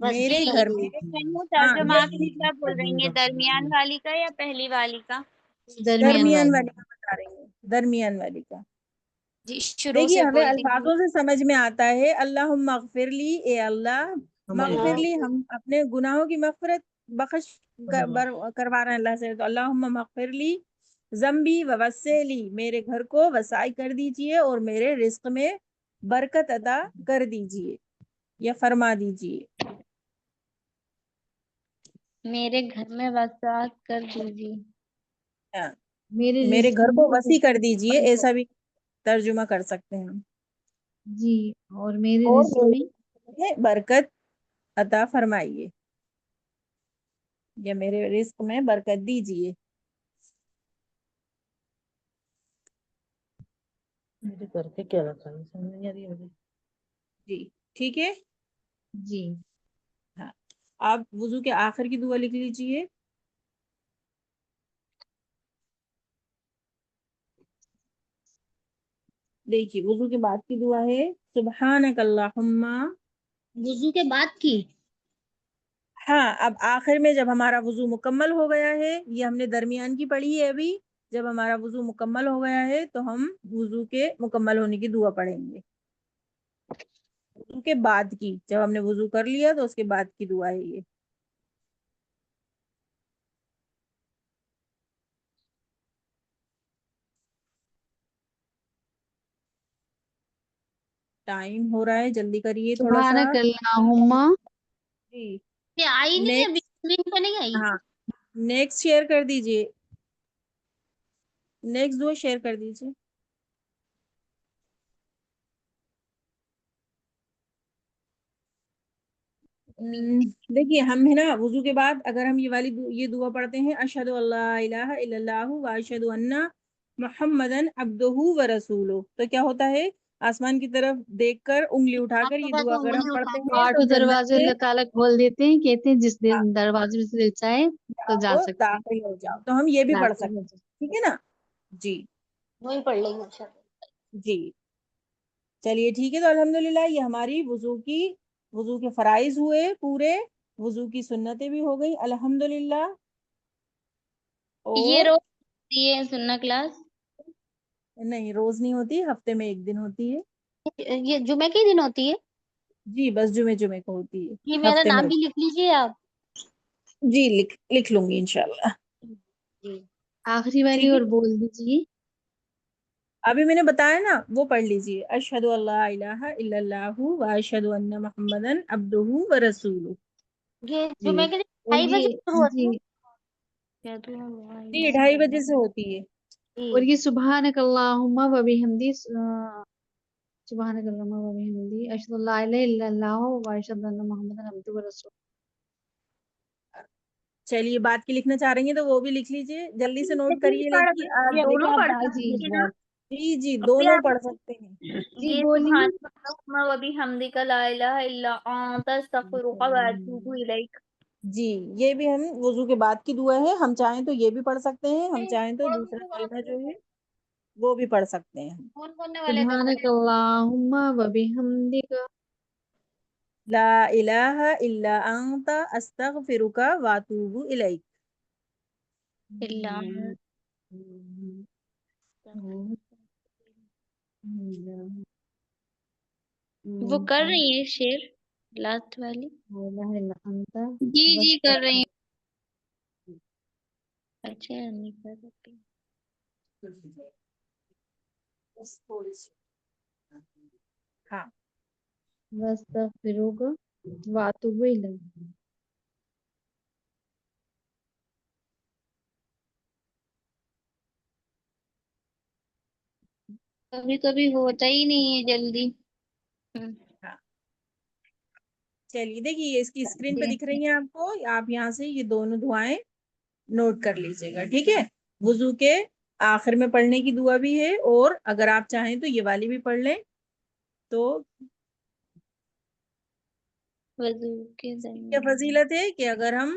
میرے گھر میں ہاں ترجمہ آخری کیا بول رہی ہیں، درمیان والی کا یا پہلی والی کا؟ درمیان والی کا بتا رہی ہوں، درمیان والی کا. جی شروع دیکھیے سے ہمیں بول دیجیے. الفاظوں سے سمجھ میں آتا ہے اللہم اغفر لی، اے اللہ مغفر لی، ہم اپنے گناہوں کی مغفرت بخش کروا رہے ہیں اللہ سے. تو اللہم مغفر لی ذنبی ووسع لی، میرے گھر کو وسع کر دیجئے اور میرے رزق میں برکت عطا کر دیجئے یا فرما دیجئے. میرے گھر میں وسعت کر دیجیے. میرے گھر کو وسیع کر دیجئے، ایسا بھی ترجمہ کر سکتے ہیں. جی، اور میرے اور رزق میں برکت عطا فرمائیے یا میرے رزق میں برکت دیجئے. میرے کر کے کیا رکھا ہے سمجھ نہیں آ رہی ہے مجھے. جی ٹھیک ہے. جی ہاں آپ وضو کے آخر کی دعا لکھ لیجئے. دیکھیے وضو کے بعد کی دعا ہے سبحانک اللہم. وضو کے بعد کی؟ ہاں اب آخر میں جب ہمارا وضو مکمل ہو گیا ہے، یہ ہم نے درمیان کی پڑھی ہے ابھی، جب ہمارا وضو مکمل ہو گیا ہے تو ہم وضو کے مکمل ہونے کی دعا پڑھیں گے. وضو کے بعد کی، جب ہم نے وضو کر لیا تو اس کے بعد کی دعا ہے یہ. ٹائم ہو رہا ہے، جلدی کریے تھوڑا سا. سبحانک اللہم. جی یہ آئی نہیں ابھی اسکرین پہ نہیں آئی. ہاں نیکسٹ شیئر کر دیجئے، نیکسٹ دعا شیئر کر دیجئے. دیکھیے ہم ہے نا وضو کے بعد اگر ہم یہ دعا پڑھتے ہیں اشہد ان لا الہ الا اللہ واشہد ان محمدن عبدہ ورسولہ، تو کیا ہوتا ہے آسمان کی طرف دیکھ کر انگلی اٹھا کر یہ دعا اگر ہم پڑھتے ہیں 8 تو جنت دروازے سے اللہ تعالیٰ کھول دیتے ہیں، کہتے ہیں جس دروازے میں سے دل چاہے تو جا جاؤ سکتے ہیں. داخل ہو جاؤ. تو ہم یہ بھی پڑھ داخل سکتے ہو ہیں، جائے. ٹھیک ہے نا. جی وہی پڑھ لیں گے. جی چلیے ٹھیک ہے. تو الحمدللہ یہ ہماری وضو کے فرائض ہوئے پورے، وضو کی سنتیں بھی ہو گئی الحمدللہ. یہ اور روز یہ سننا کلاس نہیں روز نہیں ہوتی، ہفتے میں ایک دن ہوتی ہے. یہ جمعے کے دن ہوتی ہے؟ جی بس جمعے کو ہوتی ہے، یہ میرا ہفتے میں. نام بھی لکھ لیجیے آپ. جی لکھ لوں گی انشاءاللہ. جی آخری والی ٹھیک ہے اور بول دیجیے. ابھی میں نے بتایا نا وہ پڑھ لیجیے اشہد ان لا الہ الا اللہ واشہد ان محمدن عبدہ ورسولہ. یہ جی جمعے کے دن اور 2:30 بجے یہ شروع ہوتی جی ہے. جی 2:30 بجے سے ہوتی ہے. اور یہ سبحانک اللہم و بحمدی، سبحانک اللہم و بحمدی اشہد ان لا الہ الا اللہ و اشہد ان محمدن عبدہ ورسولہ. چلیے بات کی لکھنا چاہ رہی ہیں تو وہ بھی لکھ لیجیے، جلدی سے نوٹ کریے گا کہ دونوں پڑھ جی سکتی ہیں نا. جی ابھی دونوں آپ پڑھ سکتے ہیں. جی یہ بولیے. سبحان اللہ و بحمدک لا الہ الا انت استغفرک و اتوب الیک. جی یہ بھی ہم وضو کے بعد کی دعا ہے، ہم چاہیں تو یہ بھی پڑھ سکتے ہیں، ہم چاہیں تو دوسرا کلمہ جو ہے وہ بھی پڑھ سکتے ہیں. فون کرنے والے سبحانک اللہم و بحمدک لا الہ الا انت استغفرک واتوب الیک. وہ کر رہی ہے شیر لاسٹ والی. جی جی کر رہی ہیں. اچھا نہیں کر سکتی. ہاں واستغفروک واتوب الیک. کبھی کبھی ہوتا ہی نہیں ہے جلدی. چلیے دیکھیے اس کی اسکرین پہ دکھ رہی ہیں آپ کو، آپ یہاں سے یہ دونوں دعائیں نوٹ کر لیجیے گا. ٹھیک ہے وضو کے آخر میں پڑھنے کی دعا بھی ہے، اور اگر آپ چاہیں تو یہ والی بھی پڑھ لیں. تو وضو کے کیا درمیان فضیلت ہے کہ اگر ہم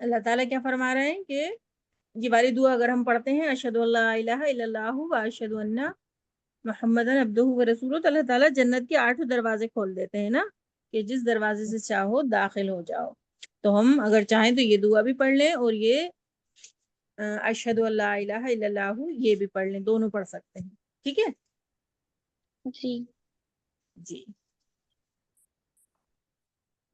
اللہ تعالیٰ کیا فرما رہے ہیں کہ یہ والی دعا اگر ہم پڑھتے ہیں اشہد ان لا الہ الا اللہ واشہد ان محمدن عبدہ ورسولہ، تو اللہ تعالیٰ جنت کے 8 دروازے کھول دیتے ہیں نا. کہ جس دروازے سے چاہو داخل ہو جاؤ. تو ہم اگر چاہیں تو یہ دعا بھی پڑھ لیں اور یہ اشہد ان لا الہ الا اللہ یہ بھی پڑھ لیں, دونوں پڑھ سکتے ہیں. ٹھیک ہے جی. جی.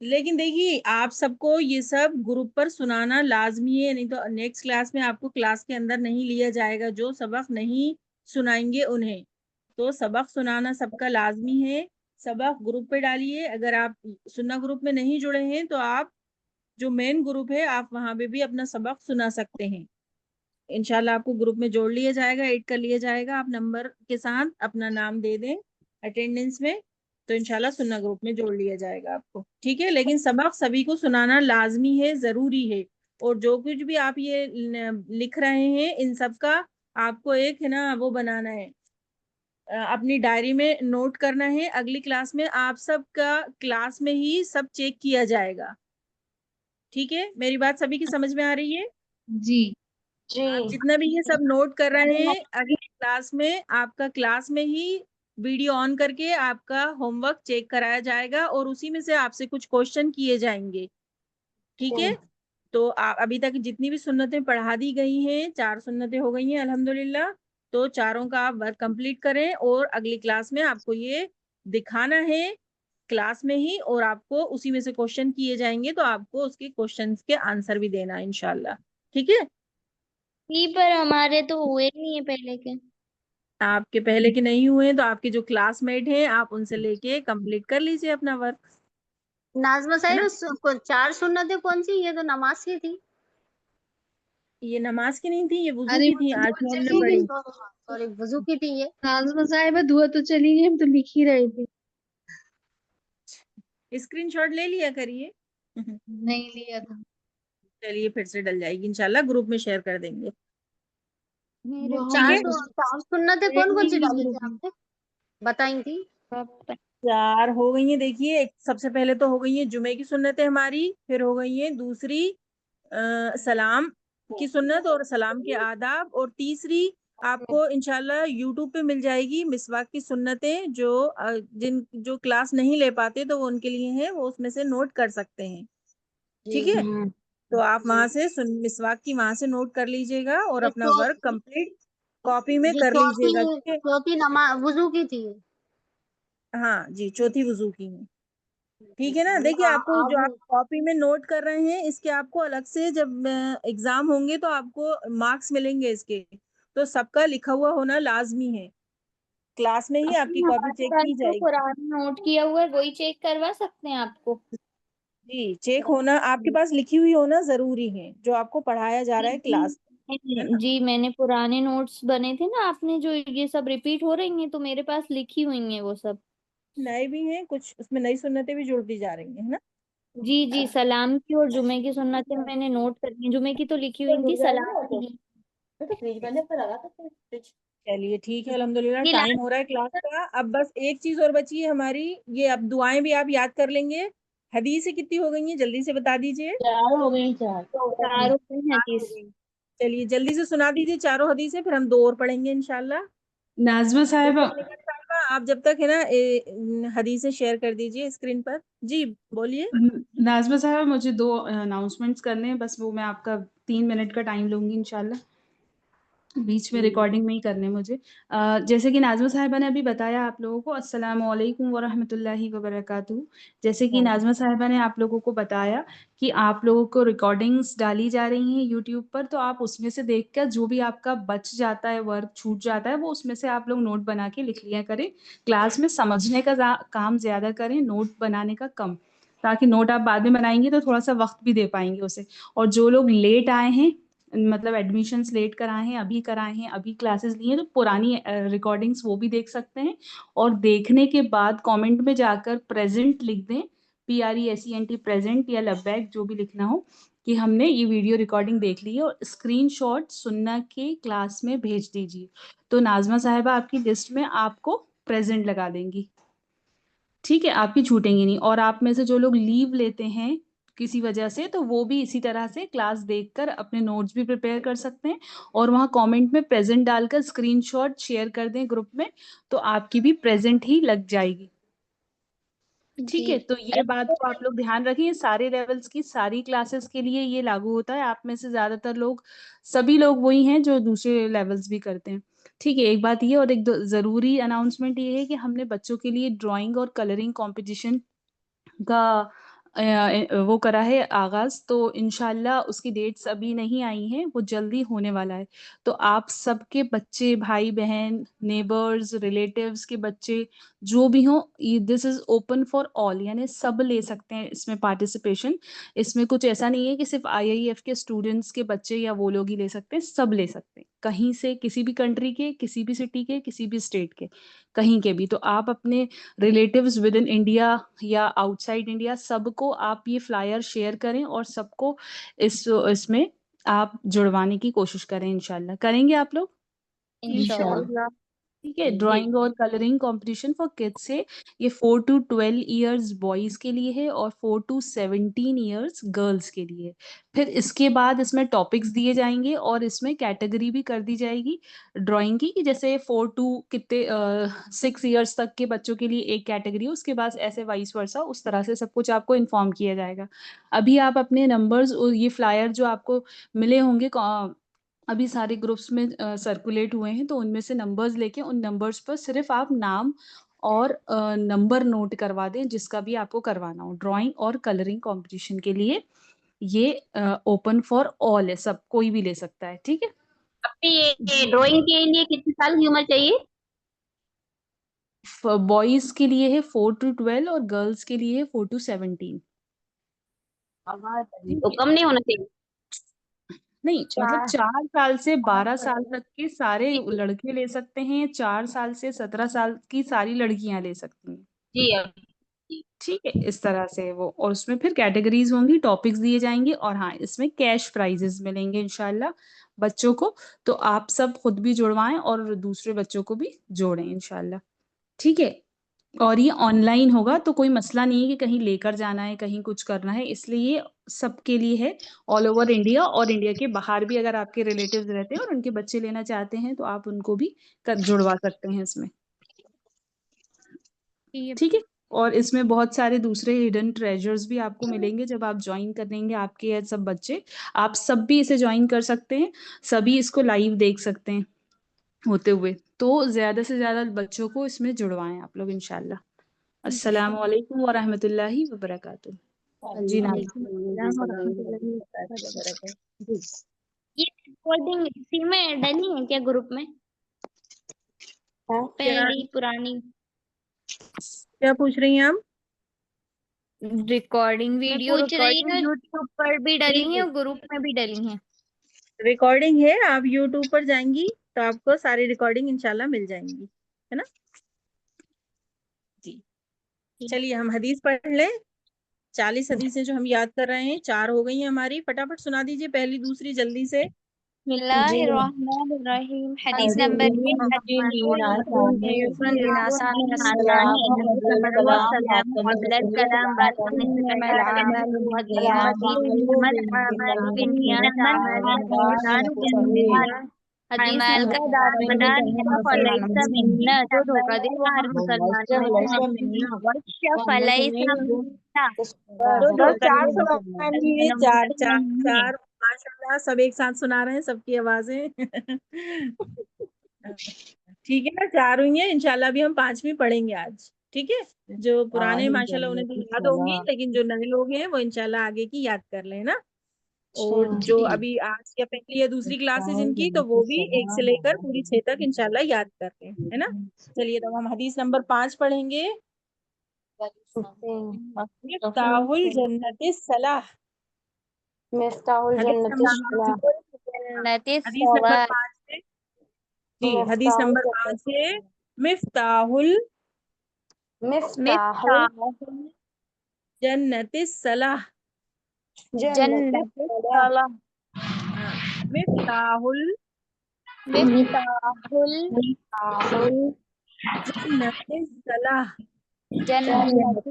لیکن دیکھیے آپ سب کو یہ سب گروپ پر سنانا لازمی ہے, نہیں تو نیکسٹ کلاس میں آپ کو کلاس کے اندر نہیں لیا جائے گا. جو سبق نہیں سنائیں گے انہیں, تو سبق سنانا سب کا لازمی ہے. سبق گروپ پہ ڈالیے. اگر آپ سننا گروپ میں نہیں جڑے ہیں تو آپ جو مین گروپ ہے آپ وہاں پہ بھی اپنا سبق سنا سکتے ہیں. انشاءاللہ آپ کو گروپ میں جوڑ لیا جائے گا, ایڈ کر لیا جائے گا. آپ نمبر کے ساتھ اپنا نام دے دیں اٹینڈنس میں, تو انشاءاللہ سننا گروپ میں جوڑ لیا جائے گا آپ کو. ٹھیک ہے, لیکن سبق سبھی کو سنانا لازمی ہے, ضروری ہے. اور جو کچھ بھی آپ یہ لکھ رہے ہیں ان سب کا آپ کو ایک ہے نا وہ بنانا ہے, اپنی ڈائری میں نوٹ کرنا ہے. اگلی کلاس میں آپ سب کا کلاس میں ہی سب چیک کیا جائے گا. ٹھیک ہے, میری بات سبھی کی سمجھ میں آ رہی ہے؟ جی. آپ جتنا بھی یہ سب نوٹ کر رہے ہیں اگلی کلاس میں آپ کا کلاس میں ہی ویڈیو آن کر کے آپ کا ہوم ورک چیک کرایا جائے گا اور اسی میں سے آپ سے کچھ کوشچن کیے جائیں گے. ٹھیک ہے, تو ابھی تک جتنی بھی سنتیں پڑھا دی گئی ہیں 4 سنتیں ہو گئی ہیں الحمدللہ, تو چاروں کا آپ ورک کمپلیٹ کریں اور اگلی کلاس میں آپ کو یہ دکھانا ہے کلاس میں ہی, اور آپ کو اسی میں سے کوشچن کیے جائیں گے تو آپ کو اس کے کوشچنس کے آنسر بھی دینا ہے انشاءاللہ. ٹھیک ہے, جی پر ہمارے تو ہوئے نہیں ہے پہلے کے. آپ کے پہلے کے نہیں ہوئے تو آپ کے جو کلاس میٹ ہیں آپ ان سے لے کے کمپلیٹ کر لیجئے اپنا ورک. ناظمہ صاحب 4 سنتیں کون سی؟ یہ تو نماز کی تھی. یہ نماز کی نہیں تھی, یہ وضو ارے کی تھی. آج ہم نے وضو پڑھی. کی، سوری وضو کی تھی یہ. ناظمہ صاحبہ دعا تو چلی گئی, ہم تو لکھ ہی رہے تھے. اسکرین شاٹ لے لیا کریے. نہیں لیا تھا. چلیے پھر سے ڈل جائے گی انشاءاللہ, گروپ میں شیئر کر دیں گے. میرے ٹھیک ہے, 4 سنتیں کون کون سی ڈالی تھی آپ نے بتائی تھی؟ 4 ہو گئی ہیں. دیکھیے سب سے پہلے تو ہو گئی ہیں جمعے کی سنتیں ہماری, پھر ہو گئی ہیں دوسری سلام کی سنت اور سلام کے آداب, اور تیسری آپ کو انشاءاللہ یوٹیوب پہ مل جائے گی مسواک کی سنتیں, جو کلاس نہیں لے پاتے تو وہ ان کے لیے ہیں, وہ اس میں سے نوٹ کر سکتے ہیں. ٹھیک ہے, تو آپ وہاں سے مسواک کی وہاں سے نوٹ کر لیجئے گا اور یہ اپنا ورک کمپلیٹ کاپی میں یہ کر لیجئے گا. ٹھیک ہے, چوتھی نماز وضو کی تھی. ہاں جی, چوتھی وضو کی ہے. ٹھیک ہے نا, دیکھیے آپ کو جو آپ کاپی میں نوٹ کر رہے ہیں اس کے آپ کو الگ سے جب ایگزام ہوں گے تو آپ کو مارکس ملیں گے اس کے, تو سب کا لکھا ہوا ہونا لازمی ہے. کلاس میں ہی آپ کی کاپی ہمارے چیک پاس کی جو جائے گی. قرآن نوٹ کیا ہوا ہے وہی چیک کروا سکتے ہیں آپ کو؟ جی, چیک ہونا آپ کے پاس لکھی ہوئی ہونا ضروری ہے, جو آپ کو پڑھایا جا رہا ہے کلاس ہے نا. جی میں نے پرانے نوٹس بنے تھے نا, آپ نے جو یہ سب ریپیٹ ہو رہی ہیں تو میرے پاس لکھی ہوئی ہیں وہ سب. نئے بھی ہیں کچھ, اس میں نئی سنتیں بھی جڑ دی جا رہی ہیں, ہے نا. جی جی, سلام کی اور جمعے کی سنتیں میں نے نوٹ کر لی. جمعے کی تو لکھی ہوئی تھی, سلام کی چلیے ٹھیک ہے, الحمدللہ جی ٹائم ہو رہا ہے کلاس کا. اب بس ایک چیز اور بچی ہے ہماری, یہ اب دعائیں بھی آپ یاد کر لیں گے. حدیثیں کتنی ہو گئی ہیں جلدی سے بتا دیجئے. 4 ہو گئی 4. چاروں کی حدیث. چلیے جلدی سے سنا دیجئے چاروں حدیثیں, پھر ہم 2 اور پڑھیں گے انشاءاللہ. ناظمہ صاحبہ آپ جب تک ہے نا حدیثیں شیئر کر دیجئے اسکرین پر. جی بولیے. ناظمہ صاحبہ مجھے 2 اناؤنسمنٹس کرنے ہیں, بس وہ میں آپ کا 3 منٹ کا ٹائم لوں گی انشاءاللہ, بیچ میں ریکارڈنگ میں ہی کرنے مجھے. جیسے کہ ناظمہ صاحبہ نے ابھی بتایا آپ لوگوں کو, السلام علیکم ورحمۃ اللہ وبرکاتہ. جیسے کہ ناظمہ صاحبہ نے آپ لوگوں کو بتایا کہ آپ لوگوں کو ریکارڈنگز ڈالی جا رہی ہیں یوٹیوب پر, تو آپ اس میں سے دیکھ کر جو بھی آپ کا بچ جاتا ہے, ورک چھوٹ جاتا ہے, وہ اس میں سے آپ لوگ نوٹ بنا کے لکھ لیا کریں. کلاس میں سمجھنے کا کام زیادہ کریں, نوٹ بنانے کا کم, تاکہ نوٹ آپ بعد میں بنائیں گے تو تھوڑا سا وقت بھی دے پائیں گے اسے. اور جو لوگ لیٹ آئے ہیں, مطلب ایڈمیشنس لیٹ کرائے ہیں, ابھی کرائے ہیں, ابھی کلاسز لی ہیں, تو پرانی ریکارڈنگس وہ بھی دیکھ سکتے ہیں. اور دیکھنے کے بعد کامنٹ میں جا کر پریزنٹ لکھ دیں, PRESENT پریزنٹ یا لبیک جو بھی لکھنا ہو, کہ ہم نے یہ ویڈیو ریکارڈنگ دیکھ لی ہے, اور اسکرین شاٹ سننا کے کلاس میں بھیج دیجیے. تو ناظمہ صاحبہ آپ کی لسٹ میں آپ کو پریزنٹ لگا دیں گی. ٹھیک ہے, آپ کی چھوٹیں گی نہیں. اور آپ میں سے جو لوگ لیو لیتے ہیں کسی وجہ سے, تو وہ بھی اسی طرح سے کلاس دیکھ کر اپنے نوٹس بھی پریپیئر کر سکتے ہیں, اور وہاں کامنٹ میں پریزنٹ ڈال کر اسکرین شاٹ شیئر کر دیں گروپ میں, تو آپ کی بھی پریزنٹ ہی لگ جائے گی. ٹھیک ہے. تو یہ بات کو آپ لوگ دھیان رکھیں, سارے لیولس کی ساری کلاسز کے لیے یہ لاگو ہوتا ہے. آپ میں سے زیادہ تر لوگ, سبھی لوگ وہی ہیں جو دوسرے لیولس بھی کرتے ہیں. ٹھیک ہے, ایک بات یہ, اور ایک ضروری اناؤنسمنٹ یہ ہے کہ ہم نے بچوں کے لیے ڈرائنگ اور کلرنگ کمپٹیشن کا وہ کرا ہے آغاز. تو انشاءاللہ اس کی ڈیٹس ابھی نہیں آئی ہیں, وہ جلدی ہونے والا ہے. تو آپ سب کے بچے, بھائی بہن, نیبرز, ریلیٹیوز کے بچے جو بھی ہوں, دس از اوپن فار آل, یعنی سب لے سکتے ہیں اس میں پارٹیسپیشن. اس میں کچھ ایسا نہیں ہے کہ صرف IIF کے اسٹوڈنٹس کے بچے یا وہ لوگ ہی لے سکتے ہیں, سب لے سکتے ہیں, کہیں سے, کسی بھی کنٹری کے, کسی بھی سٹی کے, کسی بھی اسٹیٹ کے, کہیں کے بھی. تو آپ اپنے ریلیٹیوز ود ان انڈیا یا آؤٹ سائڈ انڈیا, سب کو آپ یہ فلائر شیئر کریں اور سب کو اس میں آپ جڑوانے کی کوشش کریں. انشاءاللہ کریں گے آپ لوگ. انشاءاللہ. ٹھیک ہے, ڈرائنگ اور کلرنگ کمپٹیشن فار کڈس ہے. یہ 4 to 12 ایئرز بوائز کے لیے ہے اور 4 to 17 ایئرز گرلز کے لیے. پھر اس کے بعد اس میں ٹاپکس دیے جائیں گے اور اس میں کیٹیگری بھی کر دی جائے گی ڈرائنگ کی, کہ جیسے 4 to 6 ایئرس تک کے بچوں کے لیے ایک کیٹیگری, اس کے بعد ایسے وائس ورسا, اس طرح سے سب کچھ آپ کو انفارم کیا جائے گا. ابھی آپ اپنے نمبرز, یہ فلائر جو آپ کو ملے ہوں گے ابھی سارے گروپس میں سرکولیٹ ہوئے ہیں, تو ان میں سے نمبرز لے کے ان نمبرز پر صرف آپ نام اور نمبر نوٹ کروا دیں جس کا بھی آپ کو کروانا ہو. ڈرائنگ اور کلرنگ کمپٹیشن کے لیے یہ اوپن فار آل ہے, سب کوئی بھی لے سکتا ہے. ٹھیک ہے. یہ ڈرائنگ کے لیے کتنے سال کی عمر چاہیے؟ بوائز کے لیے ہے 4 to 12 اور گرلز کے لیے ہے 4 to 17. تو کم نہیں ہونا چاہیے. نہیں, مطلب 4 سال سے 12 سال تک کے سارے لڑکے لے سکتے ہیں, 4 سال سے 17 سال کی ساری لڑکیاں لے سکتی ہیں. جی ٹھیک ہے, اس طرح سے وہ, اور اس میں پھر کیٹیگریز ہوں گی, ٹاپکس دیے جائیں گے, اور ہاں اس میں کیش پرائزز ملیں گے انشاءاللہ بچوں کو. تو آپ سب خود بھی جڑوائیں اور دوسرے بچوں کو بھی جوڑیں انشاءاللہ. ٹھیک ہے. اور یہ آن لائن ہوگا, تو کوئی مسئلہ نہیں ہے کہ کہیں لے کر جانا ہے, کہیں کچھ کرنا ہے. اس لیے یہ سب کے لیے ہے, آل اوور انڈیا, اور انڈیا کے باہر بھی اگر آپ کے ریلیٹیوز رہتے ہیں اور ان کے بچے لینا چاہتے ہیں تو آپ ان کو بھی جڑوا سکتے ہیں اس میں. ٹھیک ہے. اور اس میں بہت سارے دوسرے ہڈن ٹریجرز بھی آپ کو ملیں گے جب آپ جوائن کریں گے. آپ کے سب بچے, آپ سب بھی اسے جوائن کر سکتے ہیں, سبھی اس کو لائیو دیکھ سکتے ہیں ہوتے ہوئے. تو زیادہ سے زیادہ بچوں کو اس میں جڑوائیں آپ لوگ انشاءاللہ. السلام علیکم ورحمۃ اللہ وبرکاتہ. جی ناظرین. السلام ورحمۃ اللہ وبرکاتہ. یہ ریکارڈنگ اسی میں ڈلی ہے کیا گروپ میں؟ پہلی پرانی کیا پوچھ رہی ہیں آپ؟ ریکارڈنگ ویڈیو پوچھ رہی ریکارڈنگ ہوں یوٹیوب پر بھی ڈلی ہیں اور گروپ میں بھی ڈلی ہیں. ریکارڈنگ ہے, آپ یوٹیوب پر جائیں گی تو آپ کو ساری ریکارڈنگ انشاءاللہ مل جائیں گی, ہے نا. جی چلیے ہم حدیث پڑھ لیں. 40 حدیثیں جو ہم یاد کر رہے ہیں, 4 ہو گئی ہیں ہماری. فٹافٹ سنا دیجیے پہلی دوسری جلدی سے. بسم اللہ الرحمن الرحیم. حدیث نمبر حدیث نمبر جو دھوکہ دے وہ ہر مسلمان میں سے نہیں. بس 4 سنا دیجیے, 4 ماشاءاللہ سب ایک ساتھ سنا رہے ہیں, سب کی آوازیں. ٹھیک ہے نا, 4 ہوئی ہیں انشاءاللہ. ابھی ہم 5ویں پڑھیں گے آج. ٹھیک ہے, جو پرانے ماشاءاللہ انہیں تو یاد ہوں گی, لیکن جو نئے لوگ ہیں وہ انشاءاللہ آگے کی یاد کر لیں نا. اور جو ابھی آج یا پہلی یا دوسری کلاس ہے جن کی, تو وہ بھی 1 سے لے کر پوری 6 تک انشاءاللہ یاد کر لیں, ہے نا. چلیے تو ہم حدیث نمبر 5 پڑھیں گے. مفتاح الجنت الصلاح. حدیث نمبر 5 ہے. جی حدیث نمبر 5 ہے. مفتاح الجنت الصلاح. مفتاح الجنت الصلاح. الجنت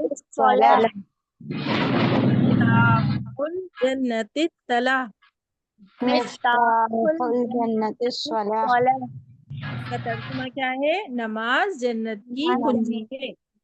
الصلاح. کا ترجمہ کیا ہے؟ نماز جنت کی کنجی ہے.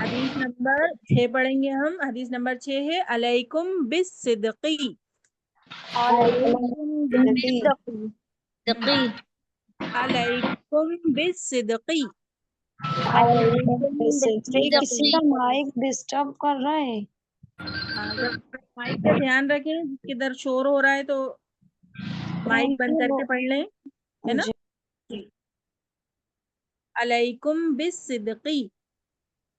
حدیث نمبر 6 پڑھیں گے ہم. حدیث نمبر 6 ہے علیکم بالصدقی. علیکم بالصدقی. علیکم بالصدقی. علیکم بالصدقی. کسی کا مائک ڈسٹرب کر رہا ہے. مائک کا دھیان رکھیں, کدھر شور ہو رہا ہے تو مائک بند کر کے پڑھ لیں, ہے نا. علیکم بالصدقی.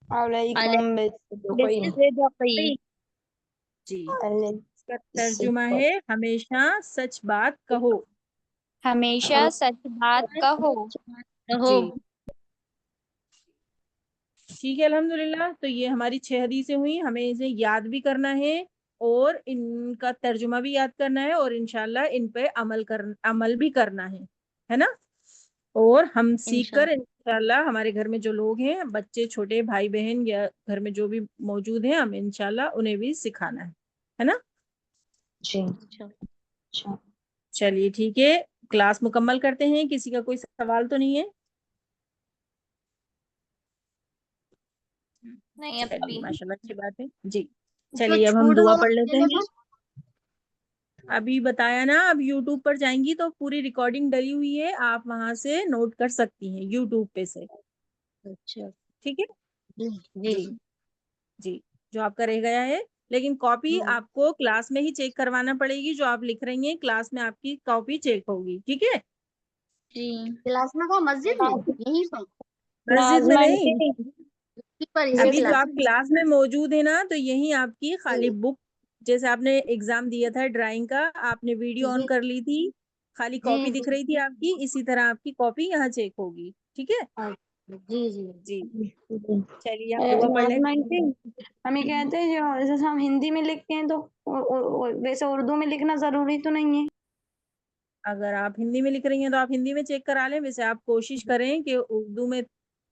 علیکم بالصدقی. جی, اس کا ترجمہ ہے ہمیشہ سچ بات کہو. ہمیشہ سچ بات کہو. جی ٹھیک ہے, الحمدللہ. تو یہ ہماری 6 حدیثیں ہوئی, ہمیں اسے یاد بھی کرنا ہے اور ان کا ترجمہ بھی یاد کرنا ہے اور انشاءاللہ ان پہ عمل بھی کرنا ہے نا. اور ہم سیکھ کر انشاءاللہ ہمارے گھر میں جو لوگ ہیں, بچے چھوٹے بھائی بہن یا گھر میں جو بھی موجود ہیں, ہم انشاءاللہ انہیں بھی سکھانا ہے نا. جی. چلیے ٹھیک ہے, کلاس مکمل کرتے ہیں. کسی کا کوئی سوال تو نہیں ہے؟ نہیں ابھی ماشاءاللہ اچھی بات ہے. جی چلیے اب ہم دعا پڑھ لیتے ہیں. ابھی بتایا نا, اب یوٹیوب پر جائیں گی تو پوری ریکارڈنگ ڈلی ہوئی ہے, آپ وہاں سے نوٹ کر سکتی ہیں یوٹیوب پہ سے. اچھا ٹھیک ہے جی. جی جو آپ کا رہ گیا ہے, لیکن کاپی آپ کو کلاس میں ہی چیک کروانا پڑے گی. جو آپ لکھ رہی ہیں کلاس میں آپ کی کاپی چیک ہوگی. ٹھیک ہے, کلاس میں کو مسجد میں یہیں پر مسجد میں نہیں, اسی ابھی جو کلاس آپ کلاس میں موجود ہیں نا, تو یہی آپ کی خالی بک, جیسے آپ نے ایگزام دیا تھا ڈرائنگ کا, آپ نے ویڈیو آن کر لی تھی, خالی کاپی دکھ رہی تھی آپ کی, اسی طرح آپ کی کاپی یہاں چیک ہوگی. ٹھیک ہے جی. چلیے آپ دعا پڑھ لیں. ہم یہ کہتے ہیں جو جیسے ہم ہندی میں لکھتے ہیں تو ویسے اردو میں لکھنا ضروری تو نہیں ہے؟ اگر آپ ہندی میں لکھ رہی ہیں تو آپ ہندی میں چیک کرا لیں. ویسے آپ کوشش کریں کہ اردو میں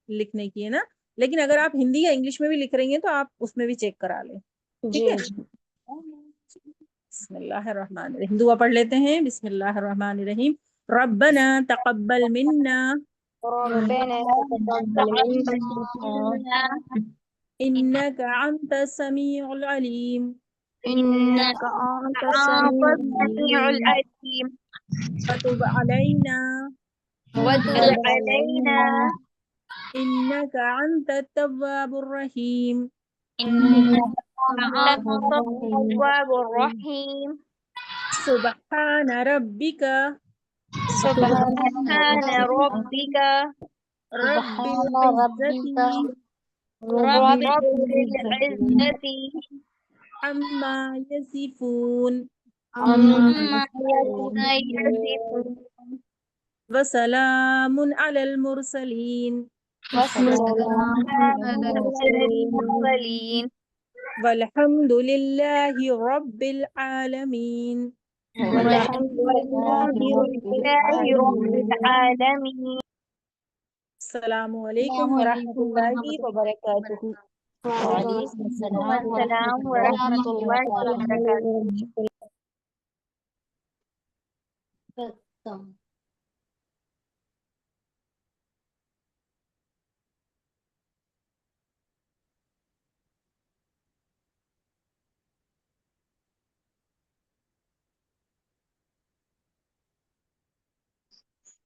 لکھنے کی, ہے نا. لیکن اگر آپ ہندی یا انگلش میں بھی لکھ رہی ہیں تو آپ اس میں بھی چیک کرا لیں. ٹھیک ہے. بسم اللہ الرحمن الرحیم. دعا پڑھ لیتے ہیں. بسم اللہ الرحمن الرحیم. ربنا تقبل منا ربنا تقبل منا انك انت السميع العليم انك انت السميع العليم وتب علينا وتب علينا انك انت التواب الرحيم انك انت التواب الرحيم سبحان ربك سبحان ربك رب العزة رب العزة عما يصفون عما يصفون وسلام على المرسلين وسلام على المرسلين والحمد لله رب العالمين. والحمد لله رب العالمين. السلام علیکم ورحمۃ اللہ وبرکاتہ. وعلیکم السلام ورحمۃ اللہ وبرکاتہ.